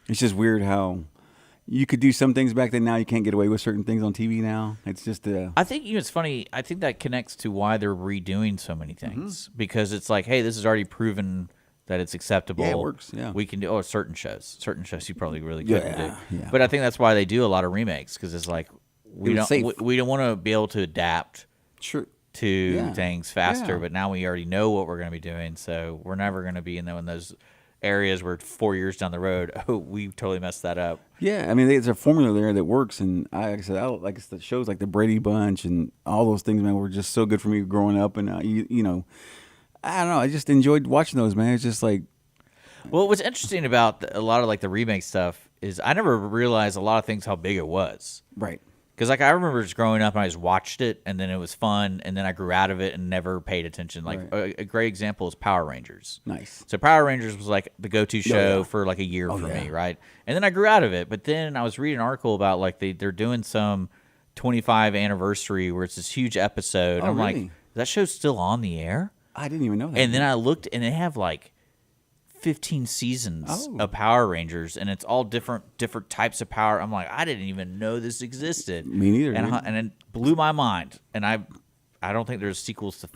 it's just weird how you could do some things back then. Now you can't get away with certain things on TV now. It's just I think it's funny. I think that connects to why they're redoing so many things because it's like, hey, this is already proven that it's acceptable. Yeah, it works. Yeah, we can do certain shows. Certain shows you probably really couldn't do. Yeah. But I think that's why they do a lot of remakes because it's like we don't want to be able to adapt to things faster. Yeah. But now we already know what we're going to be doing, so we're never going to be in those areas where 4 years down the road, we totally messed that up. Yeah, I mean, there's a formula there that works, and like I said, I like the shows like the Brady Bunch and all those things, man, were just so good for me growing up, and you know, I don't know, I just enjoyed watching those, man. It's just like, well, what's interesting about a lot of like the remake stuff is I never realized a lot of things how big it was. right. Because like I remember just growing up and I just watched it and then it was fun and then I grew out of it and never paid attention. Like a great example is Power Rangers. Nice. So Power Rangers was like the go-to show for like a year for me, right? And then I grew out of it. But then I was reading an article about like they're doing some 25 anniversary where it's this huge episode. Oh, I'm like, really? that show's still on the air? I didn't even know that. And then I looked and they have like 15 seasons of Power Rangers, and it's all different types of power. I'm like, I didn't even know this existed. Me neither. And it blew my mind. And I don't think there's sequels to.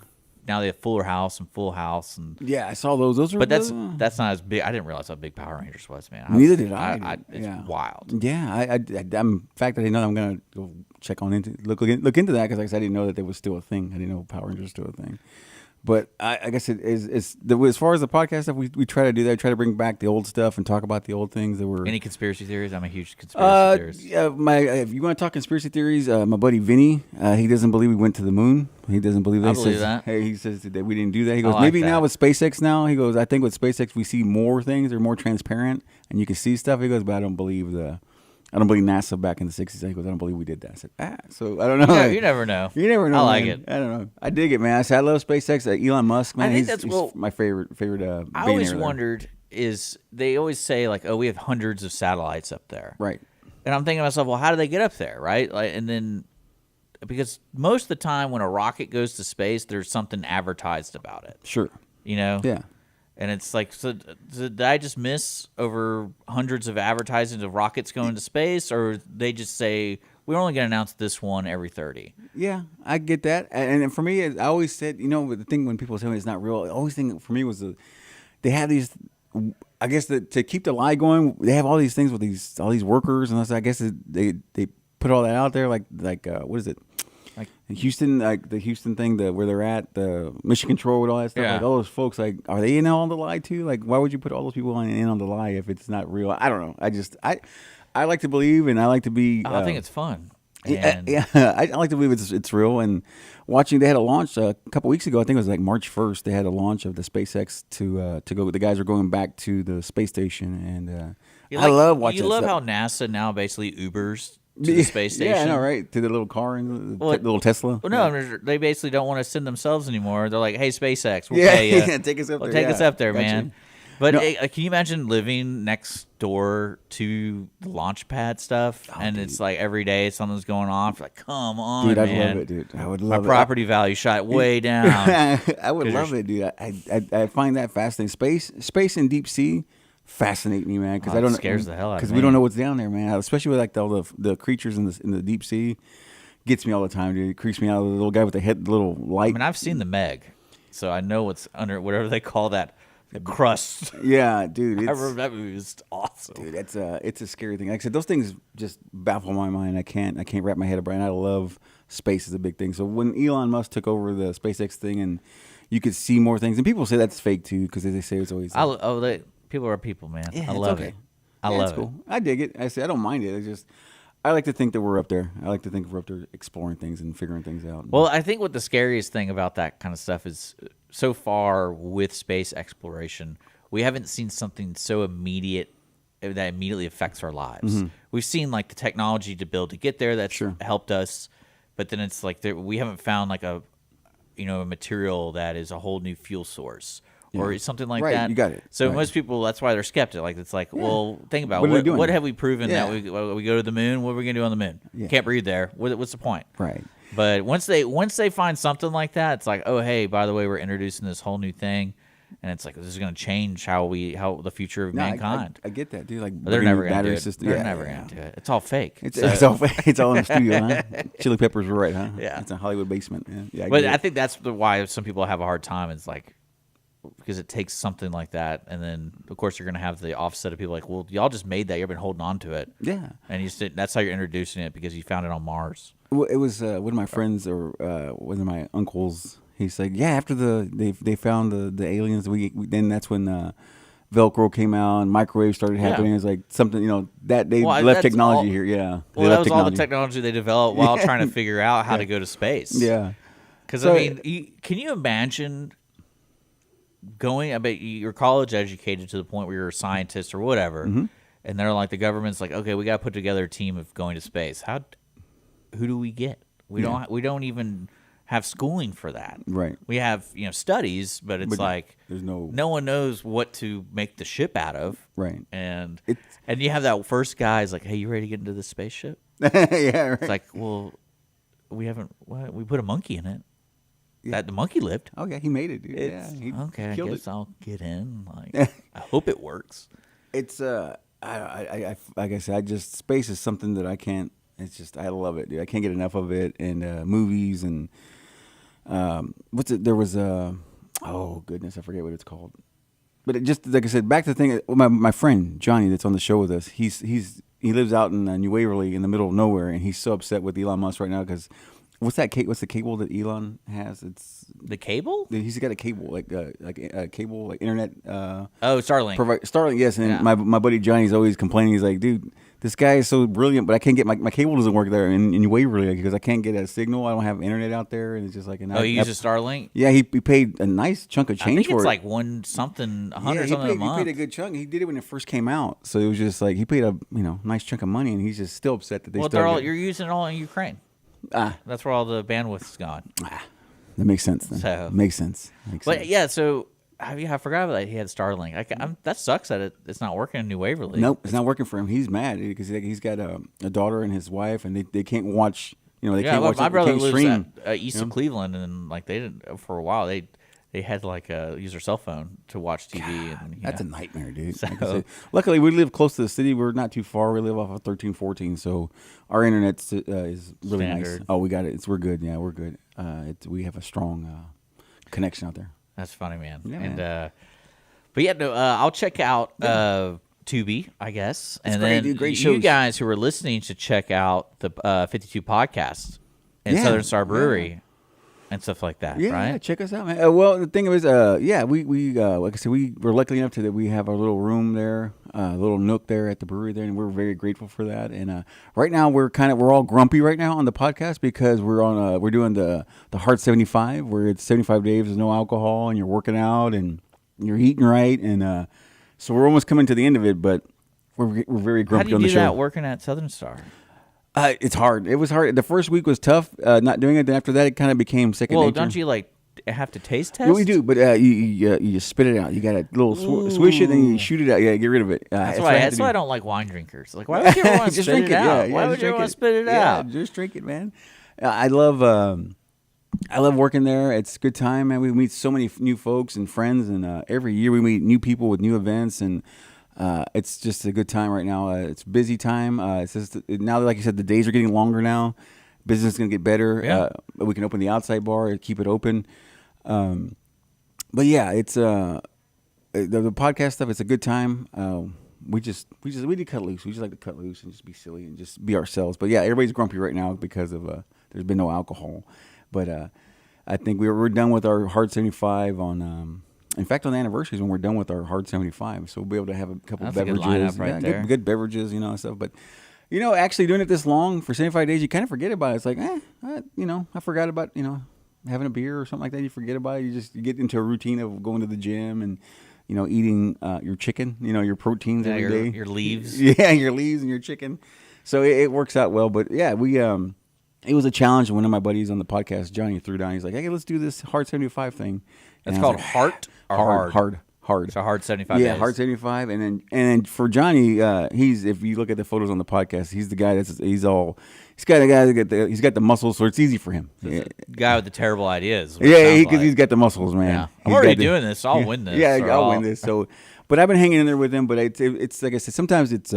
Now they have Fuller House and Full House, and yeah, I saw those. Those are, but that's not as big. I didn't realize how big Power Rangers was, man. Neither did I. It's wild. Yeah, I'm. In fact, I didn't know. I'm gonna go check on look into that because like I said, I didn't know that there was still a thing. I didn't know Power Rangers was still a thing. But I guess it is. As far as the podcast stuff, we try to do that. We try to bring back the old stuff and talk about the old things that were. Any conspiracy theories? I'm a huge conspiracy theorist. Yeah, if you want to talk conspiracy theories, my buddy Vinny, he doesn't believe we went to the moon. He doesn't believe that. I believe that. Hey, he says that we didn't do that. He goes, like maybe that. now with SpaceX. Now he goes, I think with SpaceX we see more things. They're more transparent and you can see stuff. He goes, but I don't believe NASA back in the 60s. He goes, I don't believe we did that. I said, so I don't know. Yeah, you never know. You never know. I like man. it. I don't know. I dig it, man. I said, I love SpaceX. Elon Musk, man. I think he's my favorite. I always wondered is they always say like, oh, we have hundreds of satellites up there, right? And I'm thinking to myself, well, how do they get up there, right? Like, and then because most of the time when a rocket goes to space, there's something advertised about it. Sure. You know. Yeah. And it's like, so did I just miss over hundreds of advertisements of rockets going to space, or they just say we're only going to announce this one every 30? Yeah, I get that. And for me, I always said, the thing when people tell me it's not real, the always thing for me was they have these. I guess to keep the lie going, they have all these things with all these workers, and I guess they put all that out there, like what is it? Like Houston, like the Houston thing, where they're at, the mission control with all that stuff. Yeah. Like all those folks, like, are they in on the lie too? Like, why would you put all those people in on the lie if it's not real? I don't know. I like to believe, and I like to be. I think it's fun. And yeah, I like to believe it's real. And watching, they had a launch a couple weeks ago. I think it was like March 1st. They had a launch of the SpaceX to go. The guys are going back to the space station, and I love watching. You love stuff. how NASA now basically Ubers to the space station. Yeah, I know, right? To the little car and the little Tesla. Well, no, they basically don't want to send themselves anymore. They're like, "Hey, SpaceX, we'll Yeah, pay you. yeah, take us up there. Take Yeah, us up there, gotcha. man." But No. can you imagine living next door to the launch pad stuff, and dude. it's like every day something's going off? Like, come on, Dude, I'd man. love it, dude. I would My love it. property value shot way down. I would love it, dude. I find that fascinating. Space and deep sea fascinate me, man. Because Oh, I don't it scares the hell out of Because me. we don't know what's down there, man. Especially with like all the creatures in the deep sea. Gets me all the time, dude. It creeps me out. The little guy with the little I light. mean, I've seen the Meg, so I know what's under whatever they call that crust. Yeah, dude. I It's, remember that movie was awesome. dude, it's a scary thing. Like I said, those things just baffle my mind. I can't wrap my head around. I love space is a big thing. So when Elon Musk took over the SpaceX thing, and you could see more things, and people say that's fake too, because they say it's always. People are people, man. Yeah, I it's love okay. it. I Yeah, love it's cool. it. I dig it. I don't mind it. It's just I like to think that we're up there. I like to think we're up there exploring things and figuring things out. Well, I think what the scariest thing about that kind of stuff is, so far with space exploration, we haven't seen something so immediate that immediately affects our lives. We've seen like the technology to build to get there that's Sure. helped us, but then it's like we haven't found like a material that is a whole new fuel source. Or something like Right, that. you got it. So Right. most people, that's why they're skeptic. Like it's like, well, think about What are they doing? what have we proven Yeah. that we go to the moon? What are we gonna do on the moon? Yeah. Can't breathe there. What's the point? Right. But once they find something like that, it's like, oh hey, by the way, we're introducing this whole new thing, and it's like this is going to change how the future of No, mankind. I get that, dude. Like But they're bringing never going to battery do it. system. They're Yeah, never yeah. going to do it. It's all fake. It's, So- it's all in the studio, huh? Chili Peppers were right, huh? Yeah. It's a Hollywood basement. Yeah, but get I it. think that's why some people have a hard time. It's like because it takes something like that, and then of course you're going to have the offset of people like, well, y'all just made that. You've been holding on to it. Yeah. And that's how you're introducing it because you found it on Mars. Well, it was one of my friends or one of my uncles. He's like, yeah, after they found the aliens, then that's when Velcro came out and microwaves started happening. Yeah. It's like something, that they Well, left that's technology all- here. Yeah. They Well, that left was all the technology they developed while trying to figure out how to go to space. Yeah. Because So- I mean, can you imagine going? I bet you're college educated to the point where you're a scientist or whatever, Mm-hmm. and they're like the government's like, okay, we got to put together a team of going to space. Who do we get? We don't even have schooling for that. Right. We have studies, but it's But like there's no- one knows what to make the ship out of. Right. And It's- and you have that first guy is like, hey, you ready to get into the spaceship? Yeah. Right. It's like, well, we haven't. What? We put a monkey in it. That the monkey lived. Oh yeah, he made it, dude. It's, He okay, I killed guess it. I'll get in. Like, I hope it works. It's I like I said, space is something that I can't. It's just I love it, dude. I can't get enough of it. And movies and what's it? There was oh goodness, I forget what it's called. But it just like I said, back to the thing. My friend Johnny, that's on the show with us. He lives out in New Waverly in the middle of nowhere, and he's so upset with Elon Musk right now because what's the cable that Elon has? It's The cable? he's got a cable like a cable like internet. Oh, Starlink. Starlink, yes. And Yeah. my buddy Johnny's always complaining. He's like, dude, this guy is so brilliant, but I can't get my cable doesn't work there in Waverly because I can't get a signal. I don't have internet out there, and it's just like Oh, you use a Starlink? Yeah, he paid a nice chunk of I change think for it's it. like $100 something he a month. paid a good chunk. He did it when it first came out, so it was just like he paid a nice chunk of money, and he's just still upset that they. Well, started you're using it all in Ukraine. Ah, That's where all the bandwidth's gone. that makes sense. Then. So- Makes sense. But yeah, so I forgot about that. He had Starlink. That sucks that it's not working in New Waverly. Nope, it's not working for him. He's mad because he's got a daughter and his wife, and they can't watch. They Yeah, can't watch. my they brother can't lives stream. at east of Cleveland, and like they didn't for a while. They had like use their cell phone to watch TV. And, That's a nightmare, dude. So- Like I said, luckily, we live close to the city. We're not too far. We live off of 1314, so our internet is really nice. Standard. Oh, we got it. We're good. Yeah, we're good. We have a strong connection out there. That's funny, man. Yeah, and man. but yeah, no, I'll check out Tubi, I guess, and great, then dude. Great you shows. guys who are listening should check out the 52 podcast and Yeah, Southern Star yeah. Brewery and stuff like that. Yeah, right? yeah, check us out, man. Well, the thing is, we like I said, we were lucky enough that we have our little room there. little nook there at the brewery there, and we're very grateful for that. And right now we're all grumpy right now on the podcast because we're doing the Hard 75, where it's 75 days with no alcohol, and you're working out and you're eating right, and so we're almost coming to the end of it, but we're very grumpy on the show. How do you do that working at Southern Star? It's hard. It was hard. The first week was tough, not doing it. Then after that, it kind of became second nature. Well, don't you have to taste test? Yeah, we do, but you just spit it out. You got a little swish it, and you shoot it out. Yeah, get rid of it. That's why I don't like wine drinkers. Like, why would you want to spit it out? Why would you want to spit it out? Just drink it, man. I love working there. It's a good time, man. We meet so many new folks and friends, and every year we meet new people with new events, and it's just a good time right now. It's a busy time. It's just now, like you said, the days are getting longer now. Business is going to get better. Yeah. We can open the outside bar and keep it open. But yeah, it's the podcast stuff. It's a good time. We do cut loose. We just like to cut loose and just be silly and just be ourselves. But yeah, everybody's grumpy right now because of there's been no alcohol. But I think we're done with our Hard 75 on. In fact, on the anniversary is when we're done with our Hard 75, so we'll be able to have a couple That's beverages, a good lineup right there. Good beverages, and stuff. But actually doing it this long for 75 days, you kind of forget about it. It's like, I forgot about having a beer or something like that. You forget about it. You get into a routine of going to the gym and eating your chicken, your proteins every day. Your leaves. Yeah, your leaves and your chicken. So it works out well. But yeah, it was a challenge. One of my buddies on the podcast, Johnny, threw down. He's like, hey, let's do this Hard 75 thing. It's called Heart or Hard. So Hard 75 Yeah, days. Hard 75. And then for Johnny, if you look at the photos on the podcast, he's the guy he's got the muscles, so it's easy for him. The guy with the terrible ideas. Yeah, because he's got the muscles, man. Yeah. I'm already doing this. I'll win this. Yeah, I'll win this. So, but I've been hanging in there with him. But it's like I said, sometimes it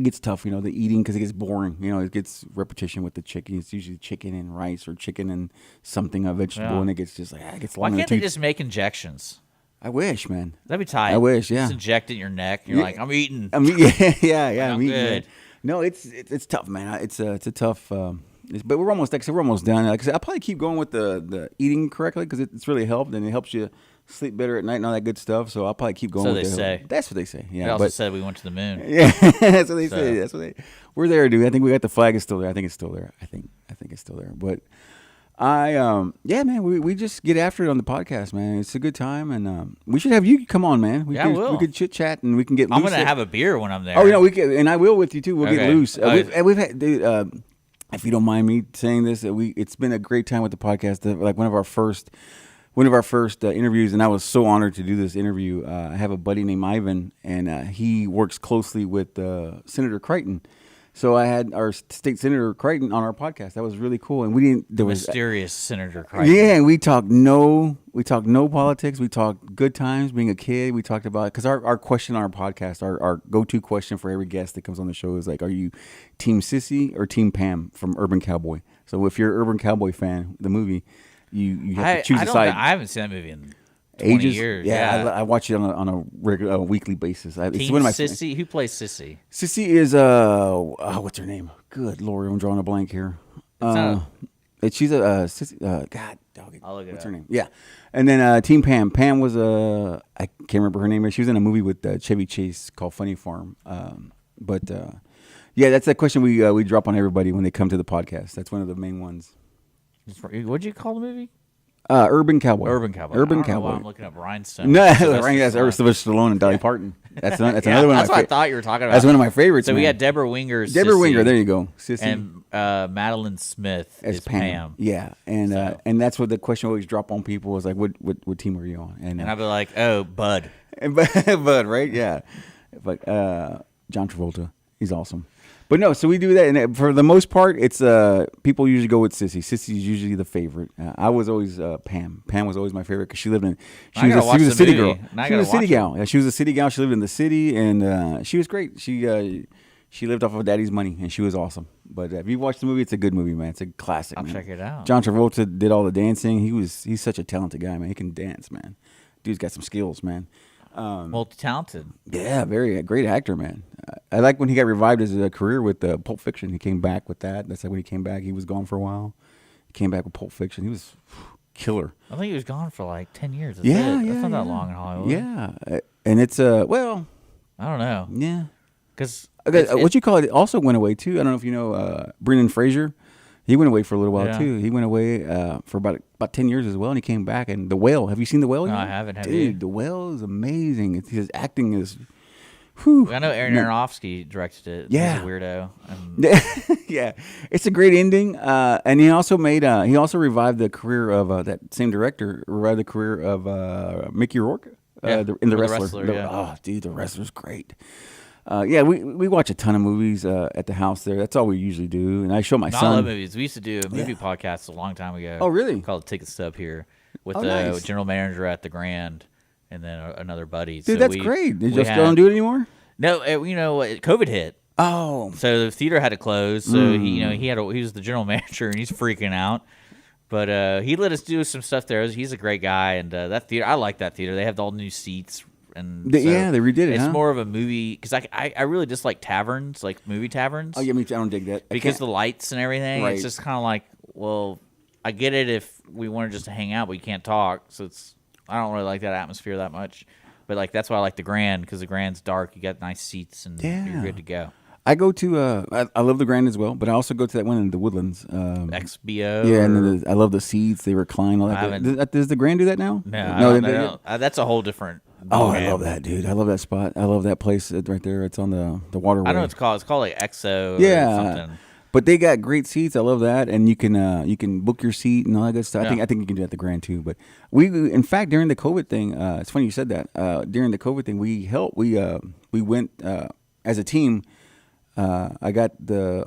gets tough, the eating, because it gets boring. It gets repetition with the chicken. It's usually chicken and rice or chicken and something, a vegetable, and it gets just like, it gets long. Why can't they just make injections? I wish, man. That'd be tight. I wish, yeah. Just inject it in your neck. You're like, I'm eating. I'm eating. I'm eating. Good. No, it's tough, man. It's a tough. But we're almost done. Like I said, I'll probably keep going with the eating correctly because it's really helped, and it helps you sleep better at night and all that good stuff. So I'll probably keep going. So with they say. That's what they say. Yeah. They also said we went to the moon. Yeah, that's what they say. We're there, dude. I think we got the flag is still there. I think it's still there. I think it's still there. But man, we just get after it on the podcast, man. It's a good time, and we should have you come on, man. We could chit chat and we can get. I'm loose. gonna have a beer when I'm there. Oh, we can, and I will with you too. We'll get loose. Okay. We've had, dude, if you don't mind me saying this, it's been a great time with the podcast. Like one of our first interviews, and I was so honored to do this interview. I have a buddy named Ivan, and he works closely with Senator Crichton. So I had our state senator Crichton on our podcast. That was really cool, and we didn't. There was mysterious Senator Crichton. Yeah, and we talked no politics. We talked good times, being a kid. We talked about because our question on our podcast, our go-to question for every guest that comes on the show is like, are you Team Sissy or Team Pam from Urban Cowboy? So if you're an Urban Cowboy fan, the movie, you have to choose a side. I haven't seen that movie in 20 years. Yeah. I watch it on a regular weekly basis. It's one of my Sissy. Who plays Sissy? Sissy is what's her name? Good Lord, I'm drawing a blank here. She's a Sissy. God, dog. I'll look it what's up. her name? Yeah, and then Team Pam. Pam was I can't remember her name. She was in a movie with Chevy Chase called Funny Farm. Yeah, that's that question we drop on everybody when they come to the podcast. That's one of the main ones. What'd you call the movie? Urban Cowboy. Urban Cowboy. Urban I don't know why Cowboy. I'm looking up Rhinestone. No, that's Sylvester Stallone and Dolly Parton. That's another one. That's what I thought you were talking about. That's one of my favorites. So man. we had Deborah Winger. Deborah Winger. There you go. Sissy. And Madeline Smith as is Pam. Yeah, and that's what the question always drop on people was like, what team were you on? And I'd be like, oh, Bud. Bud, right? Yeah. But John Travolta, he's awesome. But no, so we do that, and for the most part, it's people usually go with Sissy. Sissy's usually the favorite. I was always Pam. Pam was always my favorite because she was a city girl. She was a city gal. Yeah, she was a city gal. She lived in the city, and she was great. She lived off of daddy's money, and she was awesome. But if you watch the movie, it's a good movie, man. It's a classic. I'll check it out. John Travolta did all the dancing. He's such a talented guy, man. He can dance, man. Dude's got some skills, man. Multi-talented. Yeah, very great actor, man. I like when he got revived his career with Pulp Fiction. He came back with that. That's like when he came back. He was gone for a while. He came back with Pulp Fiction. He was killer. I think he was gone for like 10 years. That's not that long in Hollywood. Yeah, and it's well, I don't know. Yeah. Because what you call it also went away too. I don't know if you know Brendan Fraser. He went away for a little while Yeah. too. He went away for about 10 years as well, and he came back. And The Whale. Have you seen The Whale? No, yet? I haven't. Have Dude, you? The Whale is amazing. His acting is. Whew, I know Aaron man. Aronofsky directed it. Yeah. He's a weirdo. Yeah, it's a great ending. And he also he also revived the career of that same director. Revived the career of Mickey Rourke Yeah, in The for Wrestler. yeah. Oh, dude, The Wrestler's great. Yeah, we watch a ton of movies at the house there. That's all we usually do. And I show my I son. love movies. We used to do a movie podcast a long time ago. Oh, really? Called Ticket Stub here with Oh, the nice. general manager at the Grand and then another buddy. Dude, So that's we- great. They we just had- don't do it anymore? No, COVID hit. Oh. So the theater had to close. So he was the general manager and he's freaking out. But he let us do some stuff there. He's a great guy, and that theater, I like that theater. They have all new seats, and Yeah, they redid it, It's huh? more of a movie because I really dislike taverns, like movie taverns. Oh, yeah, me too. I don't dig that. I because can't- the lights and everything. Right. It's just kind of like, well, I get it if we wanted just to hang out, but we can't talk. So I don't really like that atmosphere that much. But like that's why I like the Grand because the Grand's dark. You got nice seats and Yeah. you're good to go. I go to I love the Grand as well, but I also go to that one in the Woodlands. XBO. Yeah, and then I love the seats. They recline. All I that. Does the Grand do that now? no, they- that's a whole different. Oh, I ballgame. love that, dude. I love that spot. I love that place right there. It's on the waterway. I don't know what it's called. It's called like EXO. Or Yeah, something. but they got great seats. I love that, and you can book your seat and all that good stuff. Yeah. I think you can do that at the Grand too. But in fact, during the COVID thing, it's funny you said that. During the COVID thing, we helped. We went as a team. I got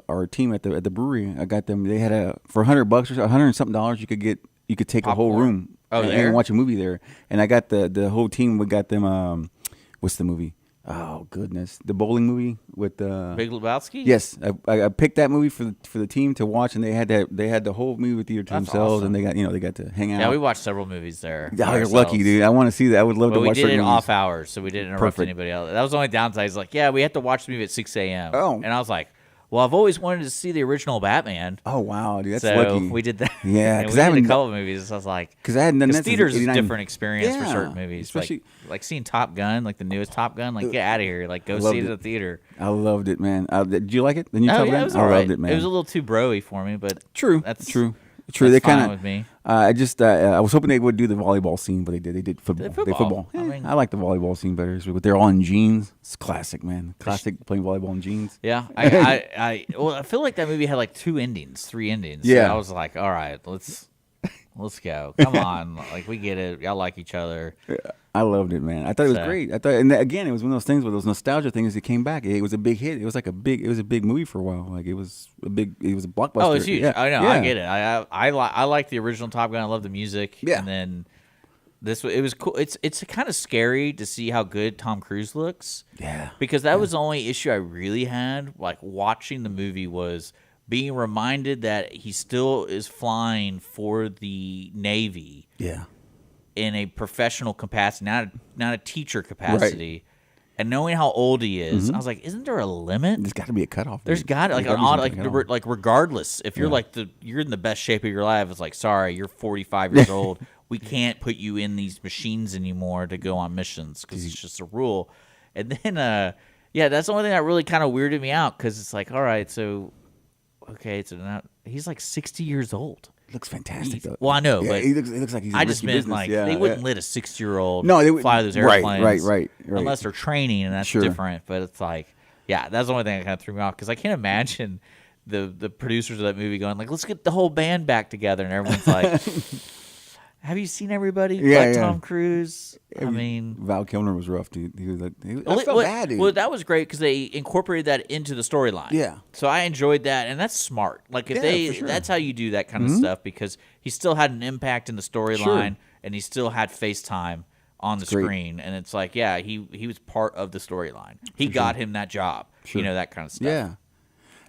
our team at the brewery. I got them. They had for $100 or $100 and something dollars. You could take a whole Popcorn? room There? and watch a movie there. And I got the whole team. We got them. What's the movie? Oh goodness, the bowling movie with Big Lebowski. Yes, I picked that movie for the team to watch, and they had the whole movie theater to That's themselves, awesome. and they got to hang out. Yeah, we watched several movies there. Yeah, you're ourselves. lucky, dude. I want to see that. I would love But to we watch did it certain movies. off hours, so we didn't interrupt Perfect. anybody else. That was the only downside. It's like, yeah, we had to watch the movie at 6 a.m. Oh. And I was like, well, I've always wanted to see the original Batman. Oh wow, dude, that's so lucky. we did that. Yeah, And 'cause we I did haven't a couple of movies. I was like, because I hadn't done that. since theaters is a 89. different experience for Yeah, certain movies. especially- Like seeing Top Gun, like the newest Top Gun. Like, get out of here. Like, go loved see it it. at the theater. I loved it, man. Did you like it? The new Oh, Top yeah, Gun? it was I all right. loved it, man. It was a little too bro-y for me, but true. That's True. That's They fine kind with me. I just I was hoping they would do the volleyball scene, but they did. They did football. They did football. I mean- I like the volleyball scene better, but they're all in jeans. It's classic, man. Classic playing volleyball in jeans. Yeah, I feel like that movie had like 3 endings. Yeah. So I was like, all right, let's go. Come on, like we get it. Y'all like each other. I loved it, man. I thought it was So- great. I thought, and again, it was one of those things where those nostalgia things. It came back. It was a big hit. It was a big movie for a while. Like it was a blockbuster. Oh, it's huge. Yeah. I know. Yeah. I get it. I like the original Top Gun. I love the music. Yeah. And then it was cool. It's kind of scary to see how good Tom Cruise looks. Yeah. Because that was the only issue I really had. Like watching the movie was being reminded that he still is flying for the Navy Yeah. in a professional capacity, not a teacher capacity. And knowing how old he is, I was like, isn't there a limit? There's got to be a cutoff. There's dude. got There's like gotta an be odd something like cutoff. regardless if you're you're in the best shape of your life, it's like sorry, you're 45 years old. We can't put you in these machines anymore to go on missions because it's just a rule. And then that's the only thing that really kind of weirded me out because it's like all right, so okay, so now he's like 60 years old. Looks fantastic though. Well, I know, Yeah, but he looks like he's. I in just risky meant business. like Yeah, they wouldn't yeah. let a 60-year-old No, they would fly those right, airplanes, right. unless they're training, and that's Sure. different. But it's like, yeah, that's the only thing that kind of threw me off because I can't imagine the producers of that movie going like, let's get the whole band back together, and everyone's like, have you seen everybody? Yeah, but yeah. Tom Cruise. I mean, Val Kilmer was rough, dude. He was like, I well, felt bad, dude. well, that was great because they incorporated that into the storyline. Yeah. So I enjoyed that, and that's smart. Like if Yeah, for sure. that's how you do that kind of stuff because he still had an impact in the storyline, Sure. and he still had FaceTime on the great. screen, and it's like, yeah, he was part of the storyline. He got him that job, Sure. that kind of stuff. Yeah.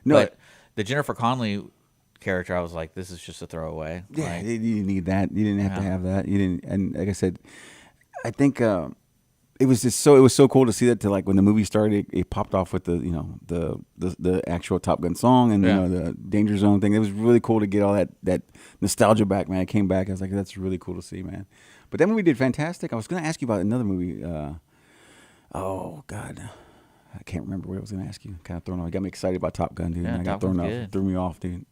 No, But the Jennifer Connelly character, I was like, this is just a throwaway. yeah, Like, you didn't need that. You didn't have to have that. You didn't. And like I said, I think it was so cool to see that. To like when the movie started, it popped off with the actual Top Gun song and Yeah. the Danger Zone thing. It was really cool to get all that nostalgia back, man. It came back. I was like, that's really cool to see, man. But that movie did fantastic. I was going to ask you about another movie. Oh God, I can't remember what I was going to ask you. Kind of thrown off. Got me excited about Top Gun, dude. Yeah, and I got Top thrown Gun's off. good. Threw me off, dude.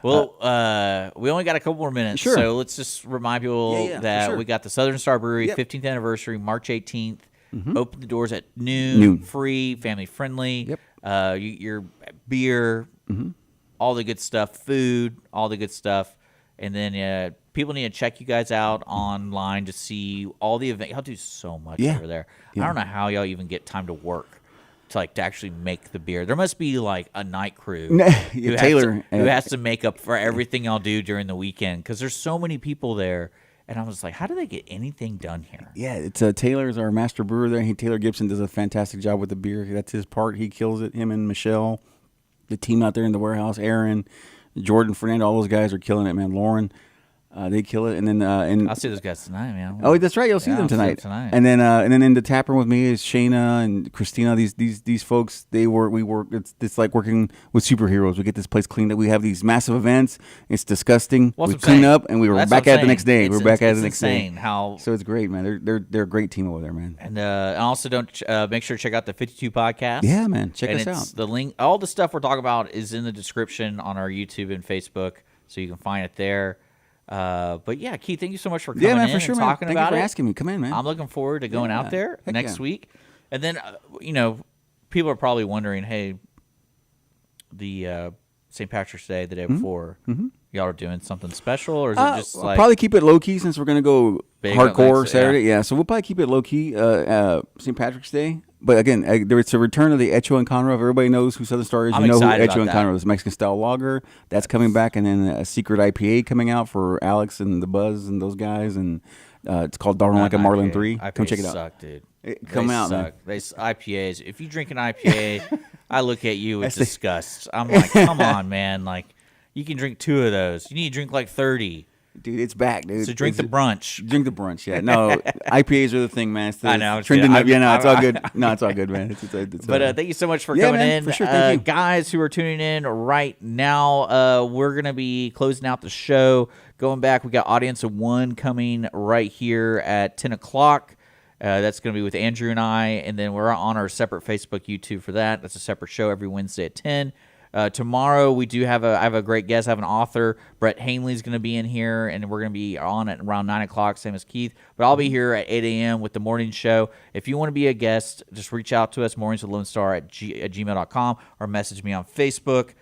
Well, we only got a couple more minutes, Sure. so let's just remind people for that sure. we got the Southern Star Brewery Yep. 15th anniversary, March 18th. Mm-hmm. Open the doors at noon. Free, family friendly. Yep. Your beer, all the good stuff, food, all the good stuff. And then people need to check you guys out online to see all the events. Y'all do so much over there. I don't know how y'all even get time to work to actually make the beer. There must be like a night crew Taylor who has to make up for everything y'all do during the weekend because there's so many people there. And I was like, how do they get anything done here? Yeah, it's Taylor's our master brewer there. Taylor Gibson does a fantastic job with the beer. That's his part. He kills it. Him and Michelle, the team out there in the warehouse, Aaron, Jordan, Fernando, all those guys are killing it, man. Lauren, they kill it. And then I'll see those guys tonight, man. oh, that's right. You'll see them I'll see tonight. tonight. And then in the tap room with me is Shayna and Christina. These folks, we work. It's like working with superheroes. We get this place cleaned up. We have these massive events. It's disgusting. Well, we that's what I'm clean saying. up and we were That's back what I'm at it the next day. saying. We're back at it the It's next day. insane how. So it's great, man. They're a great team over there, man. And also don't make sure to check out the 52 podcast. Yeah, man. Check and us it's out. The link, all the stuff we're talking about is in the description on our YouTube and Facebook, so you can find it there. But yeah, Keith, thank you so much for coming in for sure, and man. talking Thank about you for it. asking me. Come in, man. I'm looking forward to going out there Heck next yeah. week. And then, people are probably wondering, hey, the St. Patrick's Day, the day before, y'all are doing something special, or is it just We'll like probably keep it low key since we're gonna go Big hardcore events, Saturday. Yeah, so we'll probably keep it low key. St. Patrick's Day, but again, it's a return of the Echo and Conroe. If everybody knows who Southern Star is, I'm you know who excited Echo about and that. Conroe is. Mexican style lager that's coming back, and then a secret IPA coming out for Alex and the Buzz and those guys, and it's called Darling Like a Marlin 3. Come check it out. Suck, dude. Come They out, man. suck. IPAs. If you drink an IPA, I look at you with disgust. I'm like, come on, man. Like, you can drink 2 of those. You need to drink like 30. Dude, it's back, dude. So drink the brunch. Drink the brunch, yeah. No, IPAs are the thing, man. It's I know, it's trending good. up. Yeah, no, it's all good. No, it's all good, man. But thank you so much for Yeah, coming man, in. for sure. Thank you. Guys who are tuning in right now, we're going to be closing out the show. Going back, we got Audience of One coming right here at 10 o'clock. That's going to be with Andrew and I, and then we're on our separate Facebook, YouTube for that. That's a separate show every Wednesday at 10. Tomorrow we do have I have a great guest. I have an author. Brett Hanley's going to be in here, and we're going to be on at around 9 o'clock, same as Keith. But I'll be here at 8 a.m. with the morning show. If you want to be a guest, just reach out to us, morningswithlone at gmail.com, or message me on Facebook.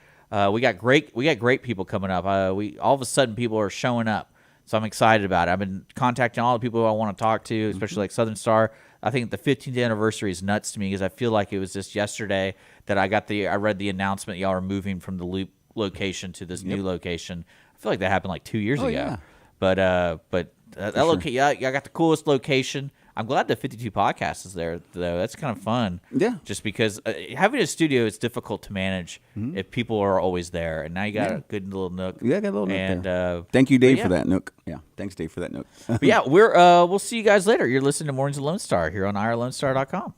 We got great people coming up. We all of a sudden people are showing up. So I'm excited about it. I've been contacting all the people who I want to talk to, especially like Southern Star. I think the 15th anniversary is nuts to me because I feel like it was just yesterday that I read the announcement y'all are moving from the Loop location to this new location. I feel like that happened like 2 years ago. Yeah. But that location, I got the coolest location. I'm glad the 52 podcast is there, though. That's kind of fun. Yeah. Just because having a studio is difficult to manage if people are always there. And now you got a good little nook. Yeah, I got a little nook and, there. Thank you, Dave, yeah. for that nook. Yeah, thanks, Dave, for that nook. But yeah, we'll see you guys later. You're listening to Mornings of Lone Star here on irlonestar.com.